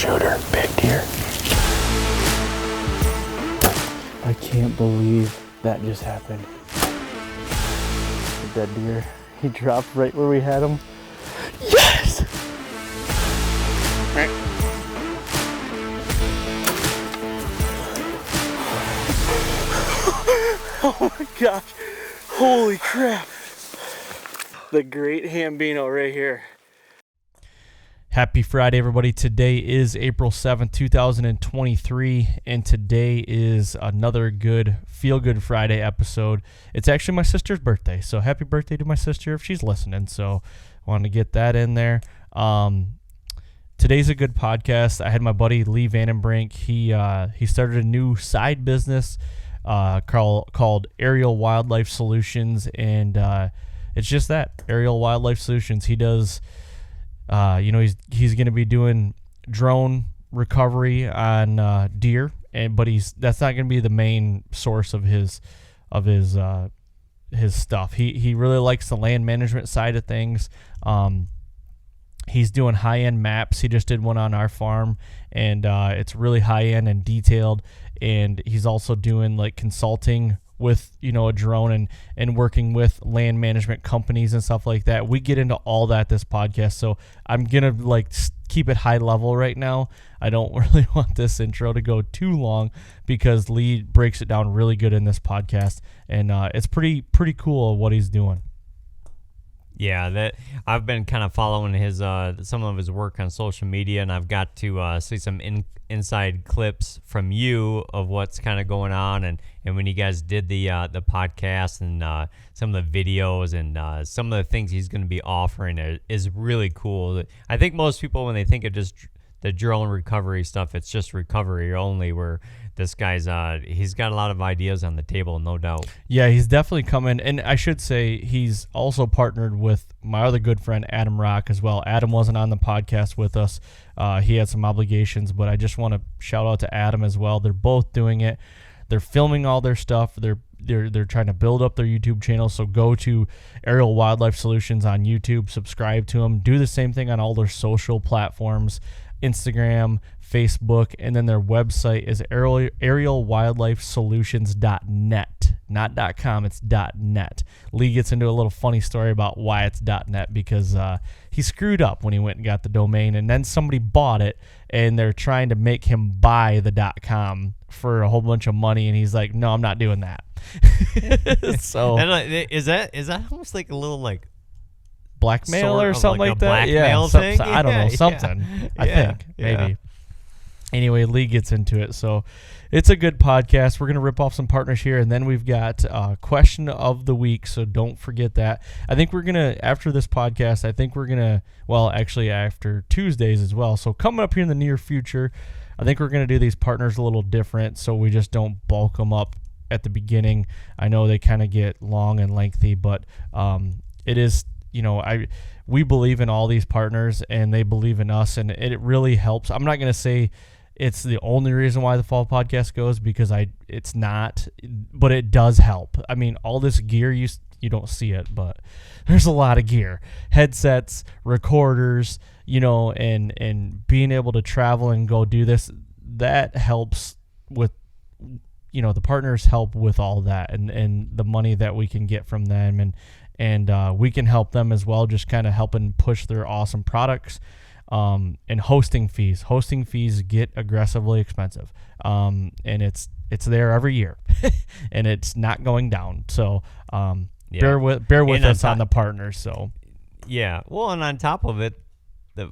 Shooter, big deer. I can't believe that just happened. The dead deer. He dropped right where we had him. Yes! Oh my gosh. Holy crap. The great Hambino right here. Happy Friday, everybody. Today is April 7th, 2023, and today is another good feel-good Friday episode. It's actually my sister's birthday, so happy birthday to my sister if she's listening, so I wanted to get that in there. Today's a good podcast. I had my buddy Lee Vandenbrink. He started a new side business called Aerial Wildlife Solutions, and it's just that, Aerial Wildlife Solutions. He does... he's going to be doing drone recovery on deer, but that's not going to be the main source of his stuff. He really likes the land management side of things. He's doing high-end maps. He just did one on our farm, and it's really high-end and detailed. And he's also doing like consulting with, a drone and working with land management companies and stuff like that. We get into all that this podcast, so I'm going to keep it high level right now. I don't really want this intro to go too long because Lee breaks it down really good in this podcast, and it's pretty cool what he's doing. Yeah, that I've been kind of following his some of his work on social media, and I've got to see some inside clips from you of what's kind of going on, and when you guys did the podcast and some of the videos and some of the things he's going to be offering is really cool. I think most people, when they think of just the drone recovery stuff, it's just recovery only, where this guy's he's got a lot of ideas on the table, no doubt. Yeah, he's definitely coming, and I should say he's also partnered with my other good friend Adam Rock as well. Adam wasn't on the podcast with us. He had some obligations, but I just want to shout out to Adam as well. They're both doing it. They're filming all their stuff. They're trying to build up their YouTube channel, so go to Aerial Wildlife Solutions on YouTube, subscribe to them, do the same thing on all their social platforms, Instagram, Facebook, and then their website is aerialwildlifesolutions.net, not .com, it's .net. Lee gets into a little funny story about why it's .net because he screwed up when he went and got the domain, and then somebody bought it, and they're trying to make him buy the .com for a whole bunch of money, and he's like, no, I'm not doing that. So is that almost like a little blackmail sort or of something like that? Blackmail thing? I don't know, something. I think maybe. Anyway, Lee gets into it, so it's a good podcast. We're going to rip off some partners here, and then we've got question of the week, so don't forget that. I think we're going to, after this podcast, after Tuesdays as well, so coming up here in the near future, I think we're going to do these partners a little different, so we just don't bulk them up at the beginning. I know they kind of get long and lengthy, but it is, we believe in all these partners, and they believe in us, and it really helps. I'm not going to say it's the only reason why the Fall Podcast goes, because it's not, but it does help. I mean, all this gear, you don't see it, but there's a lot of gear. Headsets, recorders, and being able to travel and go do this, that helps with, the partners help with all that and the money that we can get from them, and we can help them as well, just kind of helping push their awesome products. And hosting fees get aggressively expensive, and it's there every year, and it's not going down. So bear with us on the partners. So yeah, well, and on top of it,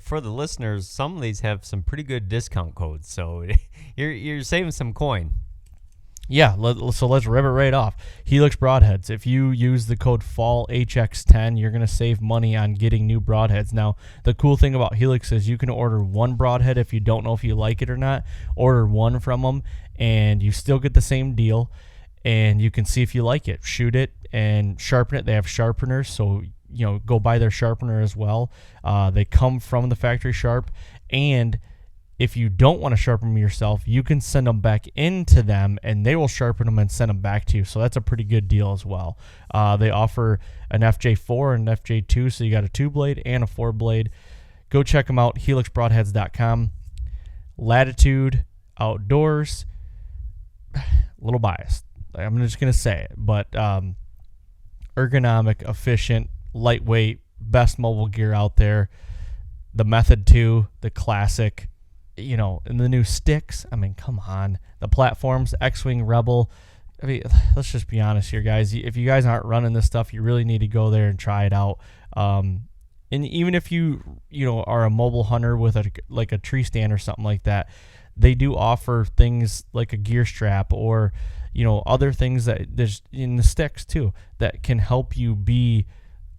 for the listeners, some of these have some pretty good discount codes, so you're saving some coin. Yeah, so let's rip it right off. Helix Broadheads. If you use the code FALLHX10, you're going to save money on getting new broadheads. Now, the cool thing about Helix is you can order one broadhead if you don't know if you like it or not. Order one from them, and you still get the same deal, and you can see if you like it. Shoot it and sharpen it. They have sharpeners, so go buy their sharpener as well. They come from the factory sharp, and if you don't want to sharpen them yourself, you can send them back into them, and they will sharpen them and send them back to you. So that's a pretty good deal as well. They offer an FJ4 and an FJ2, so you got a 2-blade and a 4-blade. Go check them out, helixbroadheads.com. Latitude Outdoors. A little biased. I'm just going to say it. But ergonomic, efficient, lightweight, best mobile gear out there. The Method 2, the classic, and the new sticks. I mean, come on. The platforms, X-Wing, Rebel. I mean, let's just be honest here, guys. If you guys aren't running this stuff, you really need to go there and try it out. And even if you are a mobile hunter with a tree stand or something like that, they do offer things like a gear strap or other things that there's in the sticks too that can help you be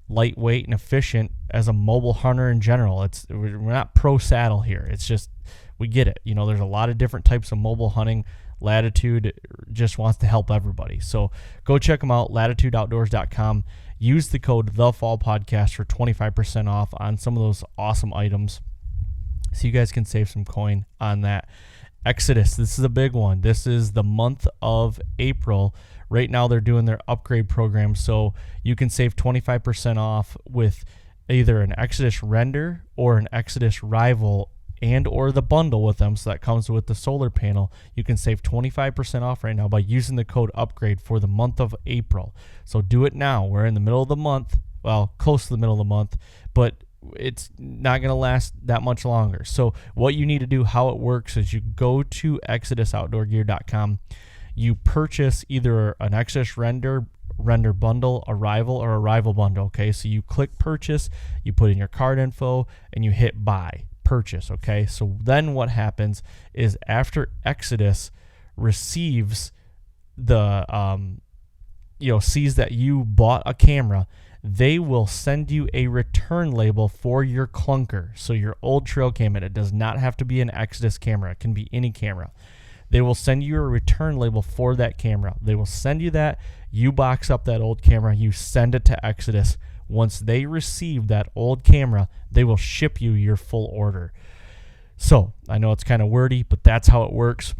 lightweight and efficient as a mobile hunter in general. We're not pro saddle here. It's just we get it. There's a lot of different types of mobile hunting. Latitude just wants to help everybody. So go check them out, latitudeoutdoors.com. Use the code thefallpodcast for 25% off on some of those awesome items, so you guys can save some coin on that. Exodus, this is a big one. This is the month of April. Right now they're doing their upgrade program, so you can save 25% off with either an Exodus Render or an Exodus Rival and or the bundle with them. So that comes with the solar panel. You can save 25% off right now by using the code upgrade for the month of April. So do it now. We're in the middle of the month, well, close to the middle of the month, but it's not going to last that much longer. So what you need to do, how it works, is you go to ExodusOutdoorGear.com. You purchase either an Exodus Render bundle, a Rival, or a Rival bundle. Okay, so you click purchase, you put in your card info, and you hit buy. Purchase. Okay, so then what happens is after Exodus receives the sees that you bought a camera, they will send you a return label for your clunker. So your old trail cam, and it does not have to be an Exodus camera, it can be any camera. They will send you a return label for that camera. They will send you that. You box up that old camera, you send it to Exodus. Once they receive that old camera, they will ship you your full order. So I know it's kind of wordy, but that's how it works.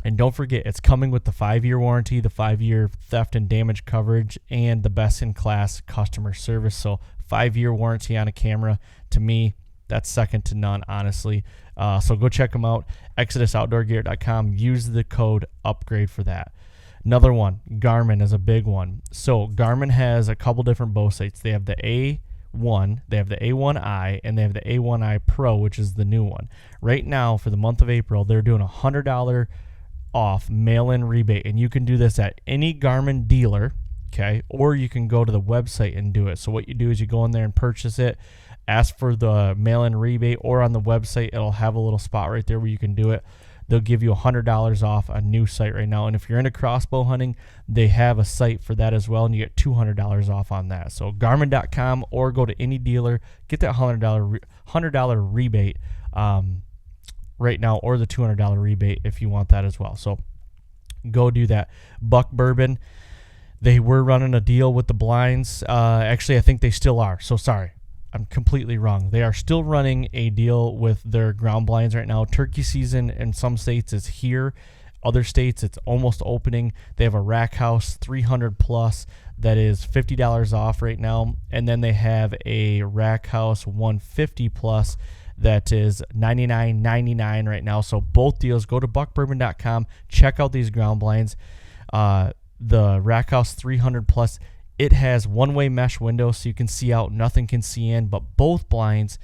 And don't forget, it's coming with the 5-year warranty, the 5-year theft and damage coverage, and the best-in-class customer service. So 5-year warranty on a camera, to me, that's second to none, honestly. So go check them out, ExodusOutdoorGear.com. Use the code UPGRADE for that. Another one, Garmin is a big one. So Garmin has a couple different bow sights. They have the A1, they have the A1i, and they have the A1i Pro, which is the new one. Right now, for the month of April, they're doing $100 off mail-in rebate, and you can do this at any Garmin dealer, okay, or you can go to the website and do it. So what you do is you go in there and purchase it, ask for the mail-in rebate, or on the website, it'll have a little spot right there where you can do it. They'll give you $100 off a new site right now. And if you're into crossbow hunting, they have a site for that as well, and you get $200 off on that. So Garmin.com, or go to any dealer, get that $100 rebate right now, or the $200 rebate if you want that as well. So go do that. Buck Bourbon, they were running a deal with the blinds. Actually, I think they still are. So sorry, I'm completely wrong. They are still running a deal with their ground blinds right now. Turkey season in some states is here. Other states, it's almost opening. They have a Rack House 300 plus that is $50 off right now. And then they have a Rack House 150 plus that is $99.99 right now. So both deals, go to buckbourbon.com, check out these ground blinds. The Rack House 300 plus, it has one-way mesh windows, so you can see out, nothing can see in, but both blinds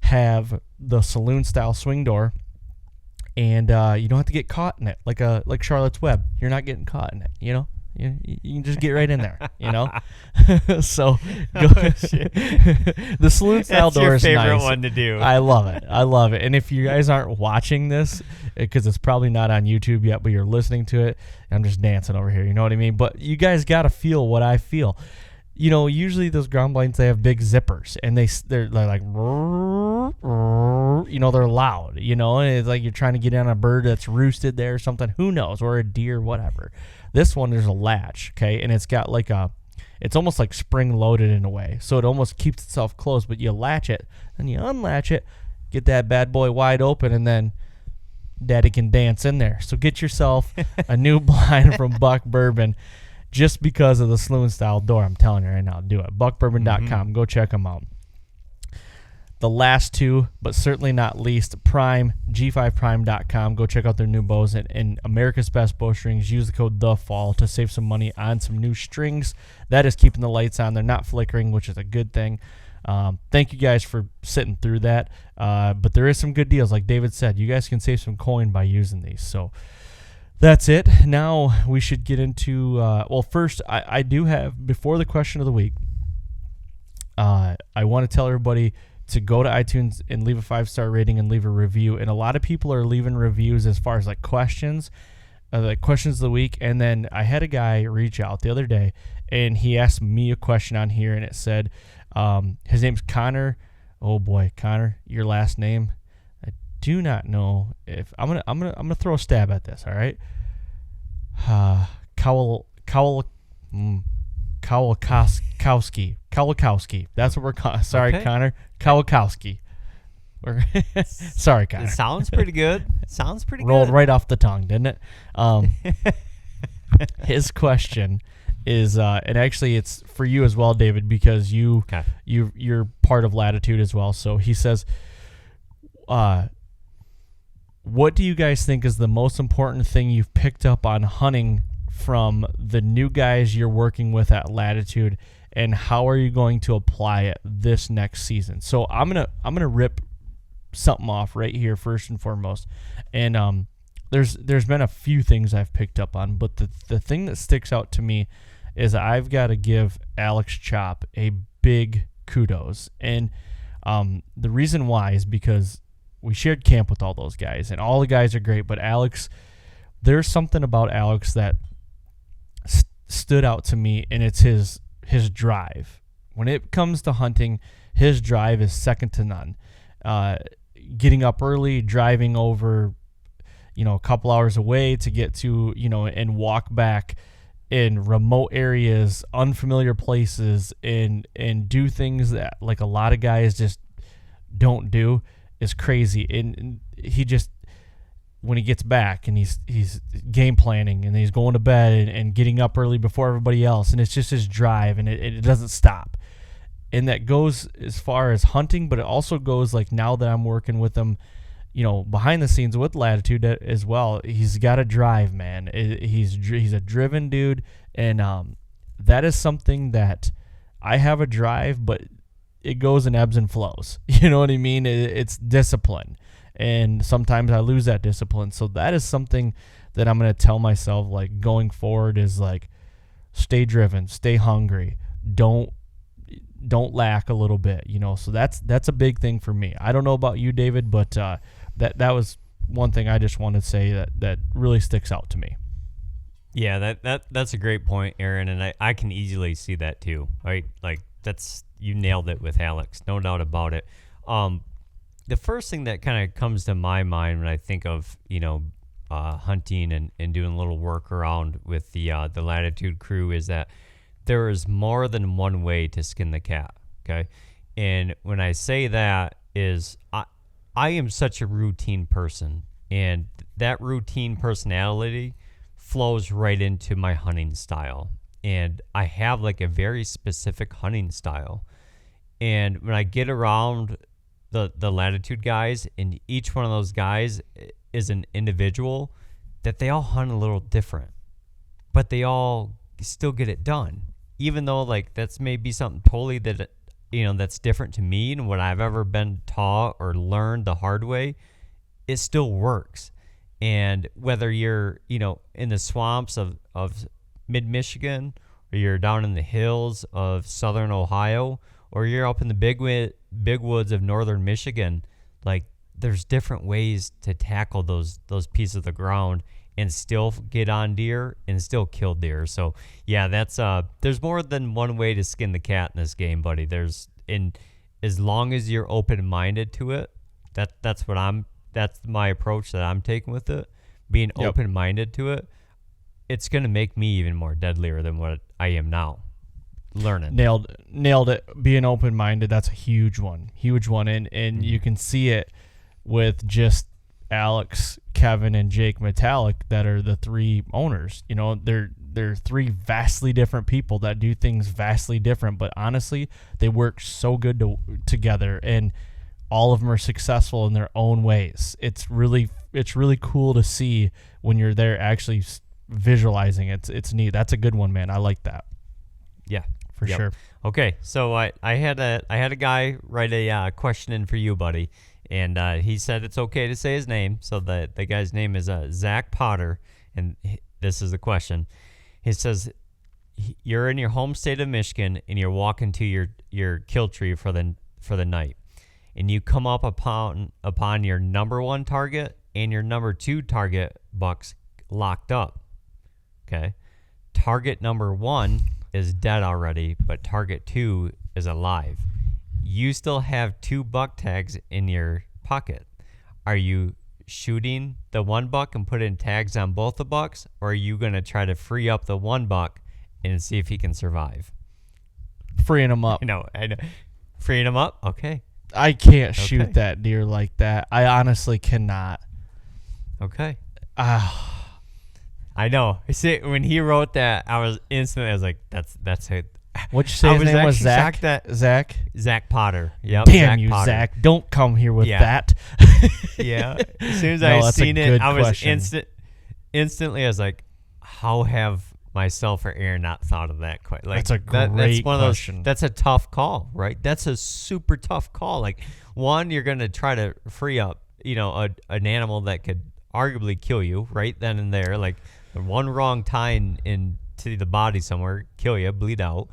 have the saloon-style swing door, and you don't have to get caught in it like Charlotte's Web. You're not getting caught in it, you know? You can just get right in there, you know? So go, the saloon-style door is nice. That's your favorite one to do. I love it. I love it. And if you guys aren't watching this, because it's probably not on YouTube yet, but you're listening to it, I'm just dancing over here, you know what I mean? But you guys got to feel what I feel. You know, usually those ground blinds, they have big zippers, and they're like, you know, they're loud, you know, and it's like you're trying to get in a bird that's roosted there or something, who knows, or a deer, whatever. This one, there's a latch, okay, and it's got like it's almost like spring-loaded in a way, so it almost keeps itself closed, but you latch it, then you unlatch it, get that bad boy wide open, and then daddy can dance in there. So get yourself a new blind from Buck Bourbon just because of the saloon-style door. I'm telling you right now, do it. Buckbourbon.com. Go check them out. the last two, but certainly not least, Prime, G5Prime.com. Go check out their new bows and America's Best Bowstrings. Use the code THEFALL to save some money on some new strings. That is keeping the lights on. They're not flickering, which is a good thing. Thank you guys for sitting through that. But there is some good deals. Like David said, you guys can save some coin by using these. So that's it. Now we should get into, first, I do have, before the question of the week, I want to tell everybody to go to iTunes and leave a 5-star rating and leave a review. And a lot of people are leaving reviews as far as like questions of the week. And then I had a guy reach out the other day, and he asked me a question on here, and it said, his name's Connor. Oh boy, Connor, your last name. I do not know if I'm gonna throw a stab at this. All right. Kowalkowski. That's what we're calling. Sorry, okay. Connor. Kowalkowski. Sorry, Connor. It sounds pretty good. Rolled right off the tongue, didn't it? His question is, and actually it's for you as well, David, because you're part of Latitude as well. So he says, what do you guys think is the most important thing you've picked up on hunting from the new guys you're working with at Latitude, and how are you going to apply it this next season? So I'm gonna rip something off right here first and foremost, and there's been a few things I've picked up on, but the thing that sticks out to me is I've got to give Alex Chop a big kudos, and the reason why is because we shared camp with all those guys, and all the guys are great, but Alex, there's something about Alex that stood out to me, and it's his drive. When it comes to hunting, his drive is second to none. Getting up early, driving over, a couple hours away to get to, and walk back in remote areas, unfamiliar places, and do things that like a lot of guys just don't do is crazy. And he just, when he gets back and he's game planning and he's going to bed and getting up early before everybody else, and it's just his drive, and it doesn't stop. And that goes as far as hunting, but it also goes like now that I'm working with him, behind the scenes with Latitude as well. He's got a drive, man. He's a driven dude, and that is something that I have a drive, but it goes in ebbs and flows. You know what I mean? It's discipline. And sometimes I lose that discipline. So that is something that I'm going to tell myself, like, going forward is, like, stay driven, stay hungry. Don't lack a little bit, So that's a big thing for me. I don't know about you, David, but that was one thing I just want to say that really sticks out to me. Yeah, that's a great point, Aaron, and I can easily see that too. Right? Like, you nailed it with Alex, no doubt about it. The first thing that kind of comes to my mind when I think of, hunting and doing a little work around with the Latitude crew is that there is more than one way to skin the cat, okay? And when I say that is I am such a routine person, and that routine personality flows right into my hunting style. And I have like a very specific hunting style. And when I get around the Latitude guys, and each one of those guys is an individual, that they all hunt a little different, but they all still get it done. Even though like that's maybe something totally that, that's different to me and what I've ever been taught or learned the hard way, it still works. And whether you're, in the swamps of mid-Michigan, or you're down in the hills of southern Ohio, or you're up in the big woods of northern Michigan, like there's different ways to tackle those pieces of the ground and still get on deer and still kill deer. So yeah, that's there's more than one way to skin the cat in this game, buddy. As long as you're open-minded to it, that's my approach that I'm taking with it. Being open-minded to it, it's gonna make me even more deadlier than what I am now. Learning. Nailed it. Being open-minded, that's a huge one. And you can see it with just Alex, Kevin, and Jake Metallic that are the three owners. They're three vastly different people that do things vastly different, but honestly, they work so good together. And all of them are successful in their own ways. It's really cool to see when you're there actually visualizing it. It's neat. That's a good one, man. I like that. Yeah, for sure. Okay, so I had a guy write a question in for you, buddy, and he said it's okay to say his name. So the guy's name is Zach Potter, and this is the question. He says, you're in your home state of Michigan, and you're walking to your kill tree for the night, and you come up upon your number 1 target and your number 2 target bucks locked up. Okay, target number 1 is dead already, but target 2 is alive. You still have 2 buck tags in your pocket. Are you shooting the 1 buck and putting tags on both the bucks, or are you going to try to free up the 1 buck and see if he can survive? Freeing him up. I know. Freeing him up? Okay. I can't shoot that deer like that. I honestly cannot. Okay. I know. See, when he wrote that, I was like, that's it. What'd you say his name was? Zach? Zach Potter. Yep. Damn Zach you, Potter. Zach. Don't come here with that. Yeah. As soon as I seen it, I was instantly, I was like, how have myself or Aaron not thought of that quite? Like, that's a great question. That's a tough call, right? That's a super tough call. Like, one, you're going to try to free up, an animal that could arguably kill you right then and there. Like, one wrong tie into the body somewhere, kill you, bleed out.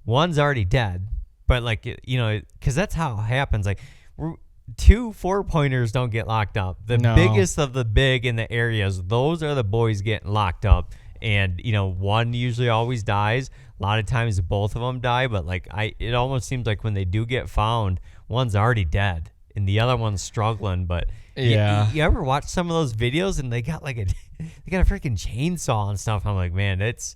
One's already dead, but like, because that's how it happens. Like, 2 4-pointers don't get locked up. The biggest of the big in the areas, those are the boys getting locked up. And, one usually always dies. A lot of times both of them die, but like it almost seems like when they do get found, one's already dead and the other one's struggling. But yeah, you ever watch some of those videos and they got a freaking chainsaw and stuff? I'm like, man, that's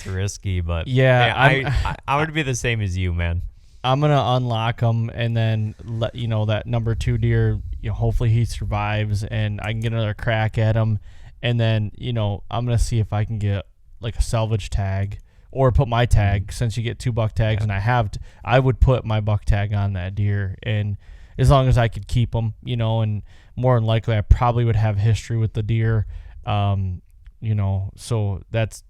risky. But yeah, I would be the same as you, man. I'm gonna unlock them and then let that number 2 deer. Hopefully he survives and I can get another crack at him. And then, I'm going to see if I can get like a salvage tag or put my tag, since you get 2 buck tags. And I would put my buck tag on that deer. And as long as I could keep them, and more than likely I probably would have history with the deer. So that's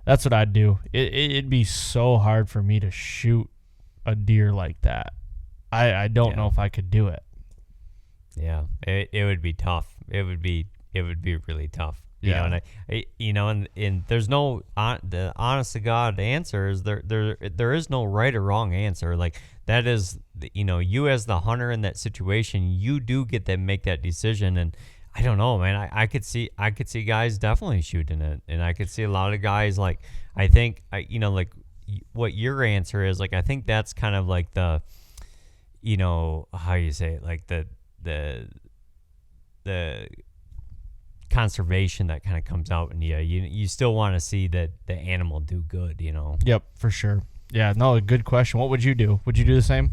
what I'd do. It'd be so hard for me to shoot a deer like that. I don't know if I could do it. Yeah, it would be tough. It would be really tough. Yeah. And there's no the honest to God answer is there is no right or wrong answer. Like, that is, you as the hunter in that situation, you do get to make that decision. And I don't know, man. I could see guys definitely shooting it, and I could see a lot of guys like, I think like what your answer is. Like, I think that's kind of like the, how you say it, like the conservation that kind of comes out in you still want to see that the animal do good. Yep, for sure. Yeah, no, a good question. What would you do? Would you do the same?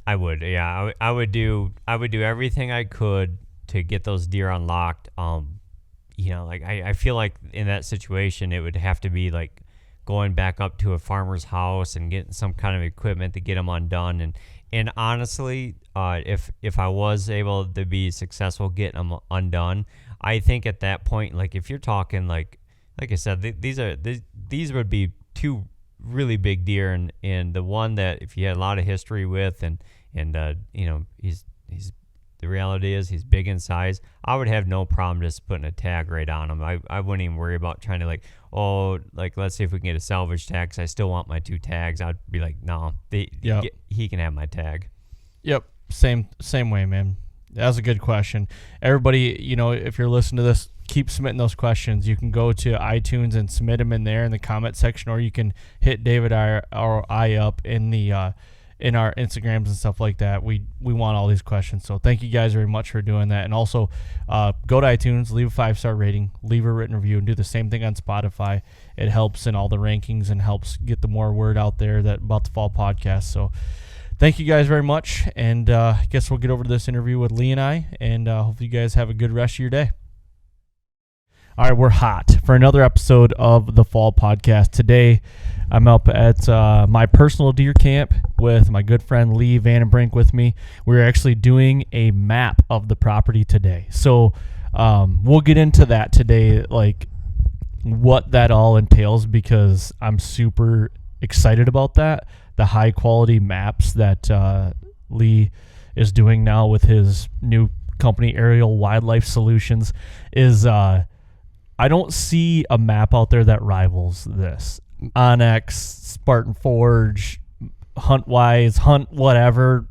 I would. Yeah, I would do everything I could to get those deer unlocked. Like I feel like in that situation it would have to be like going back up to a farmer's house and getting some kind of equipment to get them undone. And honestly, if I was able to be successful getting them undone, I think at that point, like if you're talking like I said, these would be 2 really big deer, and the one that if you had a lot of history with, and he's the reality is he's big in size, I would have no problem just putting a tag right on him. I wouldn't even worry about trying to let's see if we can get a salvage tag, 'cause I still want my 2 tags. I'd be like, no, he can have my tag. Yep, same way, man. That was a good question. Everybody, if you're listening to this, keep submitting those questions. You can go to iTunes and submit them in there in the comment section, or you can hit David or I up in the in our Instagrams and stuff like that. We want all these questions. So thank you guys very much for doing that. And also go to iTunes, leave a 5-star rating, leave a written review, and do the same thing on Spotify. It helps in all the rankings and helps get the more word out there about the Fall Podcast. So thank you guys very much. And I guess we'll get over to this interview with Lee and I, and hope you guys have a good rest of your day. All right, we're hot for another episode of the Fall Podcast. Today, I'm up at my personal deer camp with my good friend Lee Vandenbrink with me. We're actually doing a map of the property today. So we'll get into that today, like what that all entails, because I'm super excited about that. The high quality maps that Lee is doing now with his new company, Aerial Wildlife Solutions, is I don't see a map out there that rivals this. Onyx, Spartan Forge, HuntWise, Hunt whatever,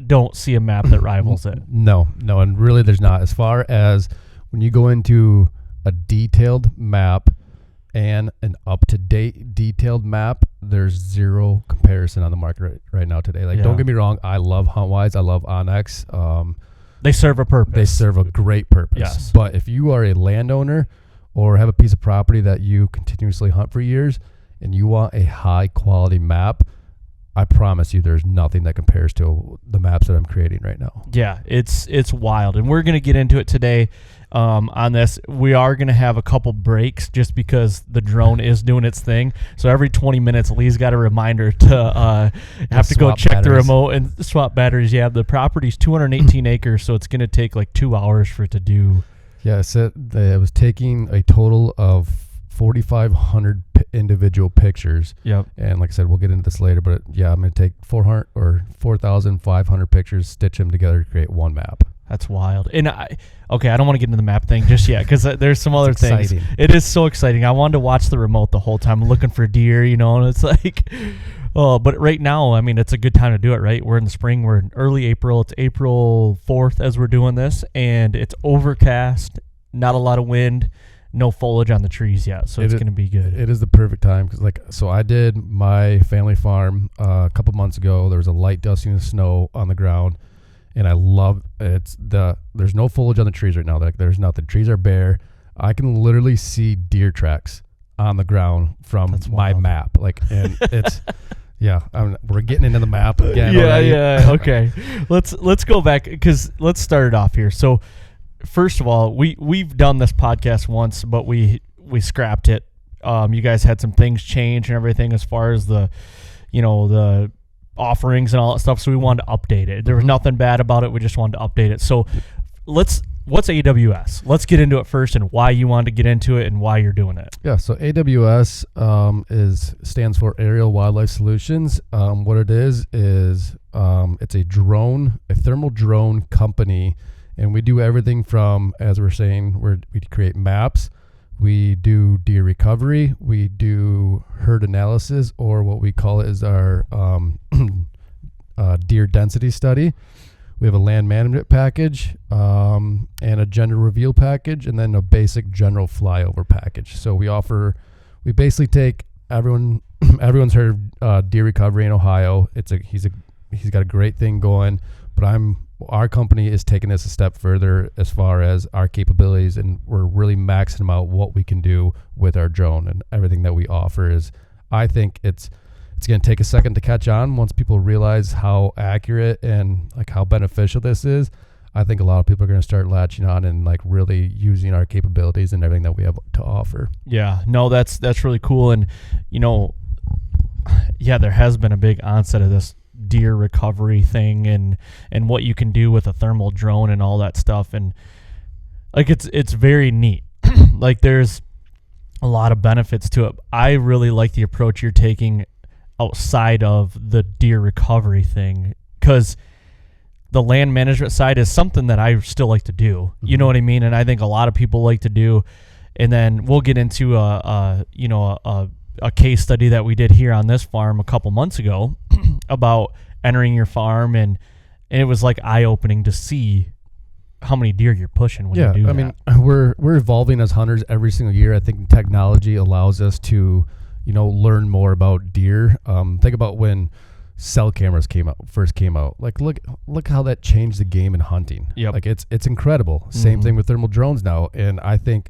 don't see a map that rivals it. No, and really there's not. As far as when you go into a detailed map and an up-to-date detailed map, there's zero comparison on the market right now today. Like, don't get me wrong, I love HuntWise, I love Onyx. They serve a purpose. They serve a great purpose. Yes. But if you are a landowner or have a piece of property that you continuously hunt for years and you want a high quality map, I promise you there's nothing that compares to the maps that I'm creating right now. Yeah, it's wild. And we're going to get into it today on this. We are going to have a couple breaks just because the drone is doing its thing. So every 20 minutes, Lee's got a reminder to have to go check the remote and swap batteries. Yeah, the property's 218 acres, so it's going to take like 2 hours for it to do. Yeah, it was taking a total of 4,500 individual pictures. Yep. And like I said, we'll get into this later, but yeah, I'm going to take 4,500 pictures, stitch them together to create one map. That's wild. And I don't want to get into the map thing just yet because there's some other things. Exciting. It is so exciting. I wanted to watch the remote the whole time looking for deer, and it's like, oh, but right now, I mean, it's a good time to do it, right? We're in the spring. We're in early April. It's April 4th as we're doing this, and it's overcast, not a lot of wind, no foliage on the trees yet, so it's going to be good. It is the perfect time because, so I did my family farm a couple months ago. There was a light dusting of snow on the ground, and I love it. There's no foliage on the trees right now. There's nothing. The trees are bare. I can literally see deer tracks on the ground from my map. And it's yeah. We're getting into the map again. Yeah. Okay, let's go back because let's start it off here. So, first of all, we've done this podcast once, but we scrapped it. You guys had some things change and everything as far as the offerings and all that stuff, so we wanted to update it. There was nothing bad about it. We just wanted to update it. So what's AWS? Let's get into it first and why you wanted to get into it and why you're doing it. Yeah, so AWS stands for Aerial Wildlife Solutions. What it is it's a thermal drone company, and we do everything from, as we're saying, we create maps, we do deer recovery, we do herd analysis, or what we call it is our deer density study. We have a land management package and a gender reveal package, and then a basic general flyover package. So we basically take everyone's heard of deer recovery in Ohio. He's got a great thing going, but our company is taking this a step further as far as our capabilities, and we're really maxing out what we can do with our drone, and everything that we offer is, I think it's going to take a second to catch on once people realize how accurate and like how beneficial this is. I think a lot of people are going to start latching on and like really using our capabilities and everything that we have to offer. Yeah, no, that's really cool. And there has been a big onset of this deer recovery thing and what you can do with a thermal drone and all that stuff, and like it's very neat. Like there's a lot of benefits to it. I really like the approach you're taking outside of the deer recovery thing, because the land management side is something that I still like to do. You know what I mean? And I think a lot of people like to do. And then we'll get into a case study that we did here on this farm a couple months ago about entering your farm, and it was like eye-opening to see how many deer you're pushing when you do that. I mean, we're evolving as hunters every single year. I think technology allows us to, learn more about deer. Think about when cell cameras first came out. Like, look how that changed the game in hunting. Yep. Like it's incredible. Same thing with thermal drones now, and I think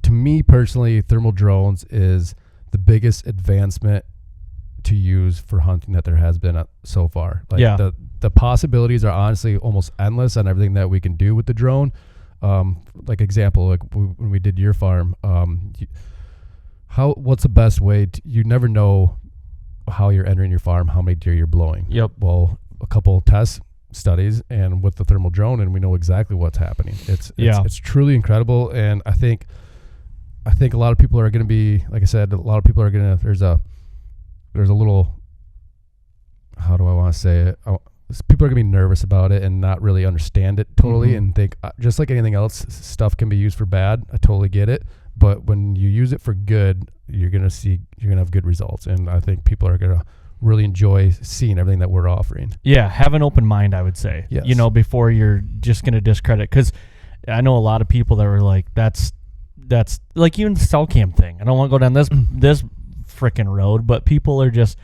to me personally, thermal drones is the biggest advancement to use for hunting that there has been so far. Like the possibilities are honestly almost endless on everything that we can do with the drone. Like example, like when we did your farm, what's the best way you never know how you're entering your farm, how many deer you're blowing. Yep. Well, a couple of test studies and with the thermal drone, and we know exactly what's happening. It's truly incredible. And I think a lot of people are going to be, like I said, there's a little, how do I want to say it? People are going to be nervous about it and not really understand it totally, and think just like anything else, stuff can be used for bad. I totally get it. But when you use it for good, you're going to have good results. And I think people are going to really enjoy seeing everything that we're offering. Yeah, have an open mind, I would say. Yes. Before you're just going to discredit. Because I know a lot of people that were like, that's like even the cell cam thing. I don't want to go down this freaking road, but people are just,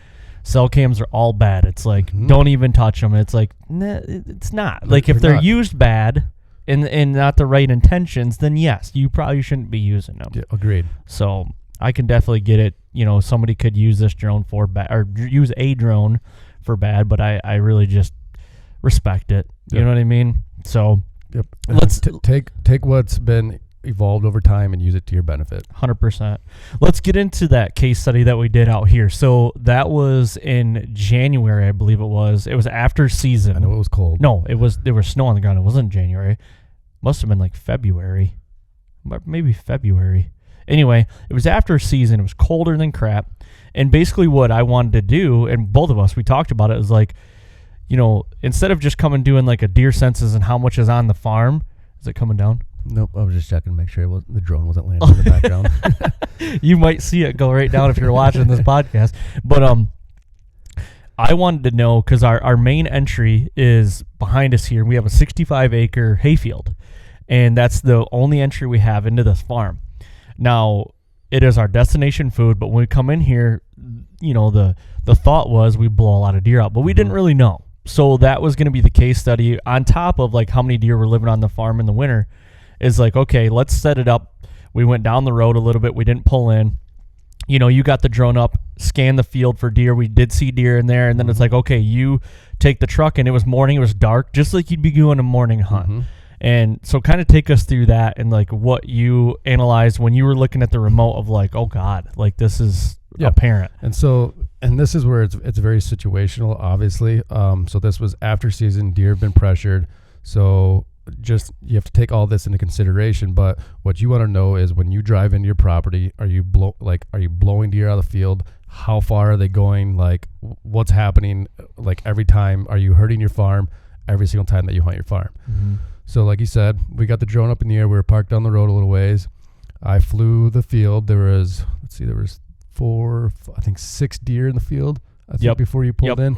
cell cams are all bad. It's like, don't even touch them. It's like, nah, it's not. Like if they're used bad and not the right intentions, then yes, you probably shouldn't be using them. Yeah, agreed. So I can definitely get it. Somebody could use this drone for bad, or use a drone for bad, but I really just respect it. You know what I mean? So let's take what's been evolved over time and use it to your benefit. 100%. Let's get into that case study that we did out here. So that was in January, I believe it was. It was after season. I know it was cold. No, there was snow on the ground. It wasn't January. Must have been like February. Maybe February. Anyway, it was after season. It was colder than crap. And basically what I wanted to do, and both of us, we talked about it, is like, instead of just coming doing like a deer census and how much is on the farm. Is it coming down? Nope, I was just checking to make sure the drone wasn't landing in the background. You might see it go right down if you're watching this podcast. But I wanted to know, because our main entry is behind us here. We have a 65-acre hayfield, and that's the only entry we have into this farm. Now, it is our destination food, but when we come in here, the thought was we blow a lot of deer out, but we didn't really know. So that was going to be the case study on top of like how many deer were living on the farm in the winter. Is like, okay, let's set it up. We went down the road a little bit. We didn't pull in. You got the drone up, scan the field for deer. We did see deer in there. And then it's like, okay, you take the truck, and it was morning. It was dark, just like you'd be doing a morning hunt. And so kind of take us through that and like what you analyzed when you were looking at the remote of like, oh God, like this is apparent. And this is where it's very situational, obviously. So this was after season. Deer have been pressured. So you have to take all this into consideration. But what you want to know is when you drive into your property, are you blowing deer out of the field? How far are they going? Like what's happening? Like every time, are you hurting your farm every single time that you hunt your farm? So like you said, we got the drone up in the air. We were parked down the road a little ways. I flew the field. There was 6 deer in the field, I think, before you pulled in.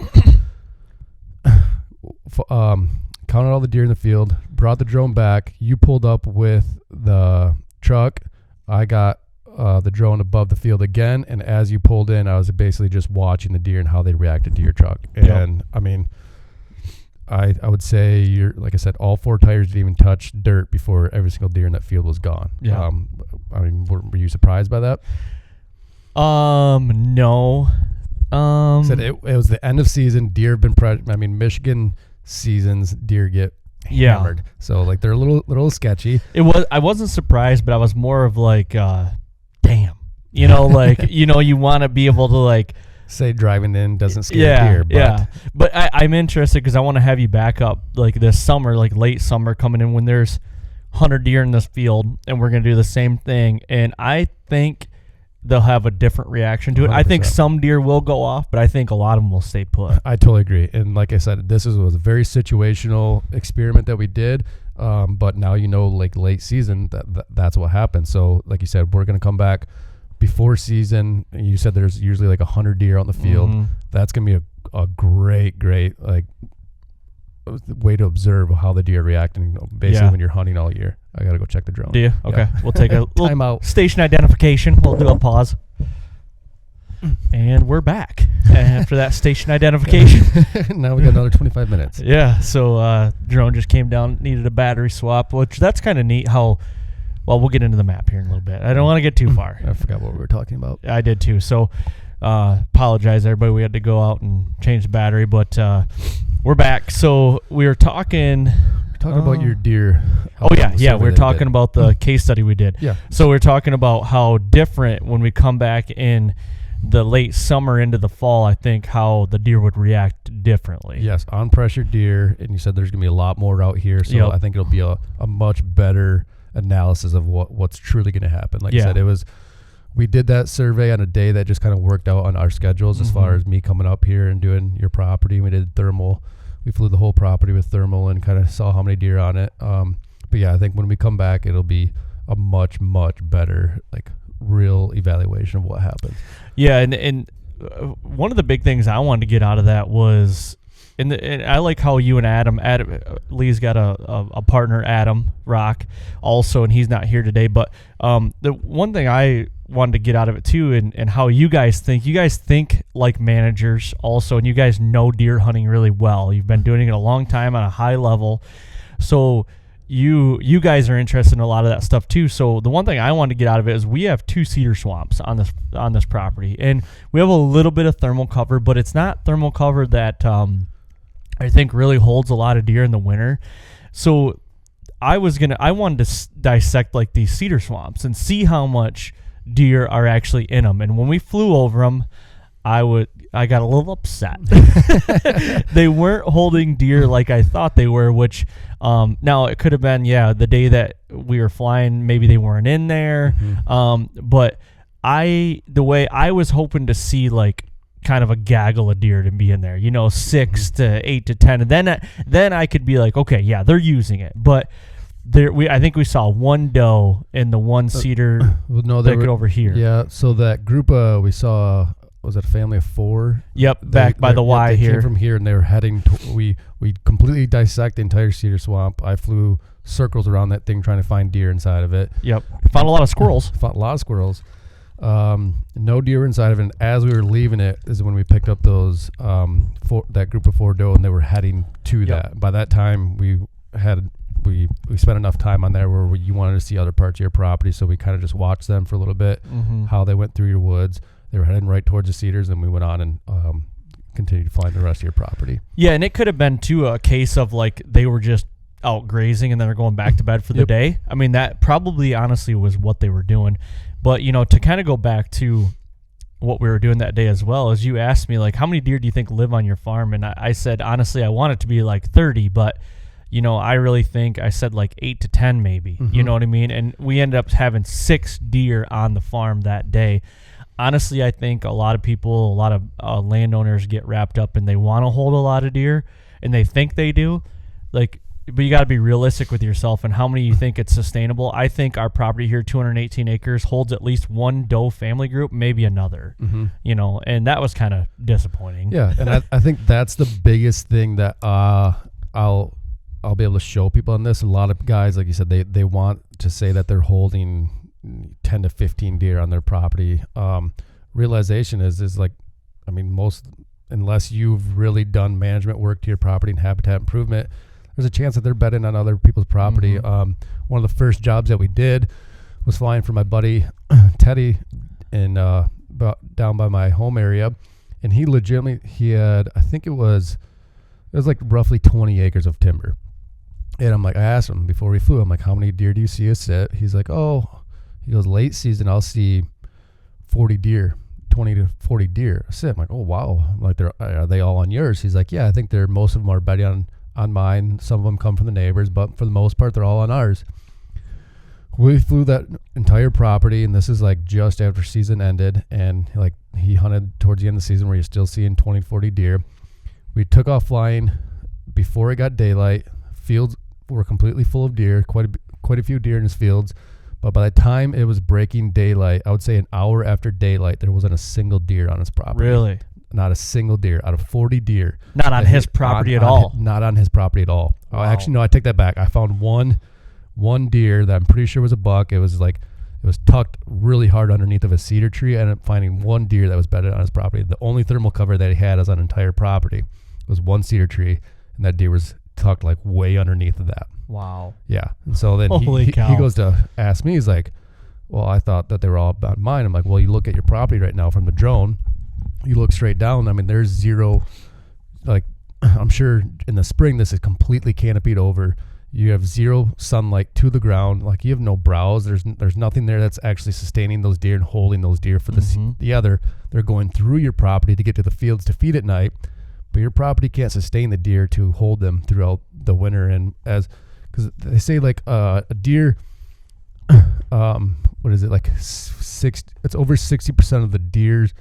Counted all the deer in the field, brought the drone back. You pulled up with the truck. I got the drone above the field again, and as you pulled in, I was basically just watching the deer and how they reacted to your truck. And I mean, I would say like I said, all 4 tires didn't even touch dirt before every single deer in that field was gone. Yeah. I mean, were you surprised by that? No. Said it was the end of season. Deer have been Michigan seasons, deer get hammered. So like they're a little sketchy. I wasn't surprised, but I was more of like, damn. Like you want to be able to like say driving in doesn't scare deer. But I'm interested because I want to have you back up like this summer, like late summer coming in when there's 100 deer in this field, and we're gonna do the same thing. And I think they'll have a different reaction to it. 100%. I think some deer will go off, but I think a lot of them will stay put. I totally agree. And like I said, this was a very situational experiment that we did. But now like late season, that's what happens. So like you said, we're going to come back before season. You said there's usually like 100 deer on the field. That's going to be a great like way to observe how the deer are reacting basically when you're hunting all year. I gotta go check the drone. Do you? Okay. Yeah. We'll take a little time out. Station identification. We'll do a pause. And we're back after that station identification. Now we got another 25 minutes. Yeah. So drone just came down, needed a battery swap, which that's kind of neat how, well, we'll get into the map here in a little bit. I don't want to get too far. I forgot what we were talking about. I did too. So apologize, everybody. We had to go out and change the battery, but we're back. So we were talking Talk about your deer. Oh yeah. We're talking about the case study we did. Yeah. So we're talking about how different when we come back in the late summer into the fall, I think how the deer would react differently. Yes, on pressure deer, and you said there's gonna be a lot more out here, so I think it'll be a much better analysis of what's truly gonna happen. Like I said, we did that survey on a day that just kind of worked out on our schedules as far as me coming up here and doing your property. We did thermal. We flew the whole property with thermal and kind of saw how many deer on it. But yeah, I think when we come back, it'll be a much, much better, like, real evaluation of what happened. Yeah, and one of the big things I wanted to get out of that was, and I like how you and Adam Lee's got a partner, Adam Rock, also, and he's not here today. But the one thing I wanted to get out of it too, and how you guys think like managers also, and you guys know deer hunting really well. You've been doing it a long time on a high level, so you guys are interested in a lot of that stuff too. So the one thing I wanted to get out of it is we have 2 cedar swamps on this property, and we have a little bit of thermal cover, but it's not thermal cover that I think really holds a lot of deer in the winter. So I wanted to dissect like these cedar swamps and see how much deer are actually in them. And when we flew over them, I got a little upset. They weren't holding deer like I thought they were, which now it could have been, the day that we were flying, maybe they weren't in there. But the way I was hoping to see like kind of a gaggle of deer to be in there, 6 to 8 to 10. And then I could be like, okay, yeah, they're using it. But I think we saw one doe in the one cedar thicket over here. Yeah, so that group we saw, was it a family of 4? Yep, back by the Y here. They came from here and they were heading we completely dissect the entire cedar swamp. I flew circles around that thing trying to find deer inside of it. Yep, found a lot of squirrels. Found a lot of squirrels. No deer inside of it. And as we were leaving it is when we picked up those that group of 4 doe, and they were heading to that. By that time, we spent enough time on there where you wanted to see other parts of your property, so we kind of just watched them for a little bit, how they went through your woods. They were heading right towards the cedars, and we went on and continued flying the rest of your property. Yeah, and it could have been too a case of like they were just out grazing and then they're going back to bed for the day. I mean, that probably honestly was what they were doing. But to kind of go back to what we were doing that day as well, as you asked me like, how many deer do you think live on your farm? And I said, honestly, I want it to be like 30, but I really think I said like 8 to 10 maybe. You know what I mean? And we ended up having 6 deer on the farm that day. Honestly, I think a lot of people, a lot of landowners get wrapped up and they want to hold a lot of deer and they think they do. Like, but you got to be realistic with yourself and how many you think it's sustainable. I think our property here, 218 acres, holds at least 1 doe family group, maybe another, and that was kind of disappointing. Yeah, and I think that's the biggest thing that I'll be able to show people on this. A lot of guys, like you said, they want to say that they're holding 10 to 15 deer on their property. Realization is like, I mean, unless you've really done management work to your property and habitat improvement, there's a chance that they're bedding on other people's property. One of the first jobs that we did was flying for my buddy Teddy in down by my home area, and he had, I think it was like roughly 20 acres of timber. And I'm like, I asked him before we flew, I'm like, how many deer do you see us sit? He's like, he goes, late season I'll see 40 deer, 20 to 40 deer sit. I'm like, oh wow. I'm like, are they all on yours? He's like, yeah, I think most of them are bedding on mine. Some of them come from the neighbors, but for the most part, they're all on ours. We flew that entire property, and this is like just after season ended, and like he hunted towards the end of the season where you're still seeing 20, 40 deer. We took off flying before it got daylight. Fields were completely full of deer, quite a few deer in his fields. But by the time it was breaking daylight, I would say an hour after daylight, there wasn't a single deer on his property. Really? Not a single deer out of 40 deer. Not on his property at all. Not on his property at all. Wow. Oh, actually, no, I take that back. I found one deer that I'm pretty sure was a buck. It was tucked really hard underneath of a cedar tree. I ended up finding one deer that was bedded on his property. The only thermal cover that he had as an entire property. It was one cedar tree, and that deer was tucked like way underneath of that. Wow. Yeah. And so then he goes to ask me, he's like, well, I thought that they were all about mine. I'm like, well, you look at your property right now from the drone, you look straight down. I mean, there's zero, like, I'm sure in the spring this is completely canopied over. You have zero sunlight to the ground. Like, you have no browse. There's nothing there that's actually sustaining those deer and holding those deer for the other. They're going through your property to get to the fields to feed at night, but your property can't sustain the deer to hold them throughout the winter. And because they say like a deer, what is it, like it's over 60% of the deer's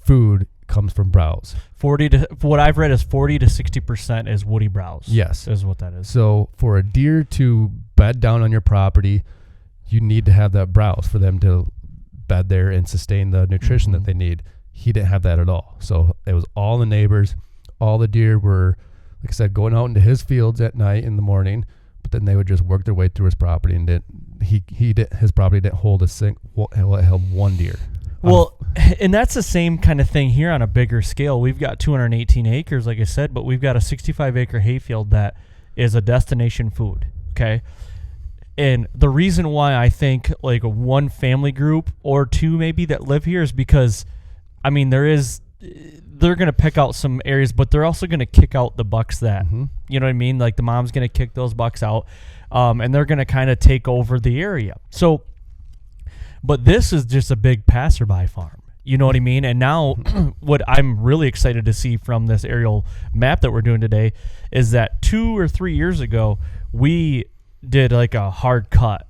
food comes from browse. What I've read is 40 to 60% is woody browse. Yes, is what that is. So for a deer to bed down on your property, you need to have that browse for them to bed there and sustain the nutrition that they need. He didn't have that at all. So it was all the neighbors. All the deer were, like I said, going out into his fields at night in the morning, but then they would just work their way through his property, and his property didn't hold it held one deer. Well, and that's the same kind of thing here on a bigger scale. We've got 218 acres, like I said, but we've got a 65-acre hayfield that is a destination food, okay? And the reason why I think like one family group or two maybe that live here is because, I mean, they're going to pick out some areas, but they're also going to kick out the bucks that, you know what I mean? Like the mom's going to kick those bucks out, and they're going to kind of take over the area. So, but this is just a big passerby farm. You know what I mean? And now what I'm really excited to see from this aerial map that we're doing today is that 2 or 3 years ago, we did like a hard cut.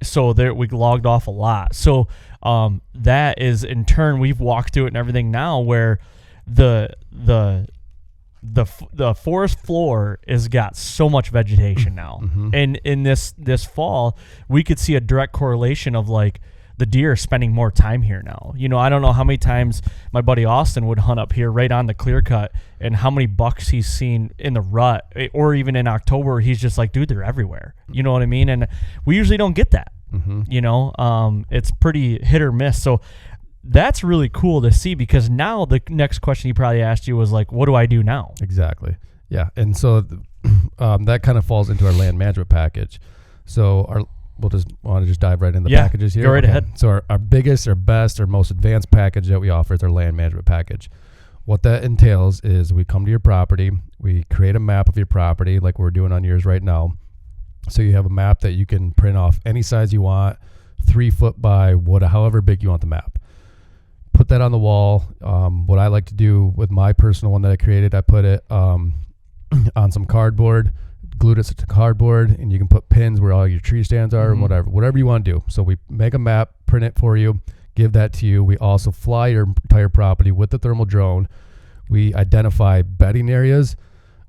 So there we logged off a lot. So that is in turn, we've walked through it and everything now where the forest floor has got so much vegetation now. And in this fall, we could see a direct correlation of like, the deer are spending more time here now. You know, I don't know how many times my buddy Austin would hunt up here right on the clear cut and how many bucks he's seen in the rut or even in October. He's just like, dude, they're everywhere. You know what I mean? And we usually don't get that, you know, it's pretty hit or miss. So that's really cool to see because now the next question he probably asked you was like, what do I do now? Exactly. Yeah. And so that kind of falls into our land management package. So we'll just want to just dive right into the packages here. Go right ahead. So our biggest, our best, our most advanced package that we offer is our land management package. What that entails is we come to your property, we create a map of your property like we're doing on yours right now. So you have a map that you can print off any size you want, 3 foot by however big you want the map. Put that on the wall. What I like to do with my personal one that I created, I put it on some cardboard, glued it to cardboard, and you can put pins where all your tree stands are and whatever you want to do. So we make a map, print it for you, give that to you. We also fly your entire property with the thermal drone. We identify bedding areas.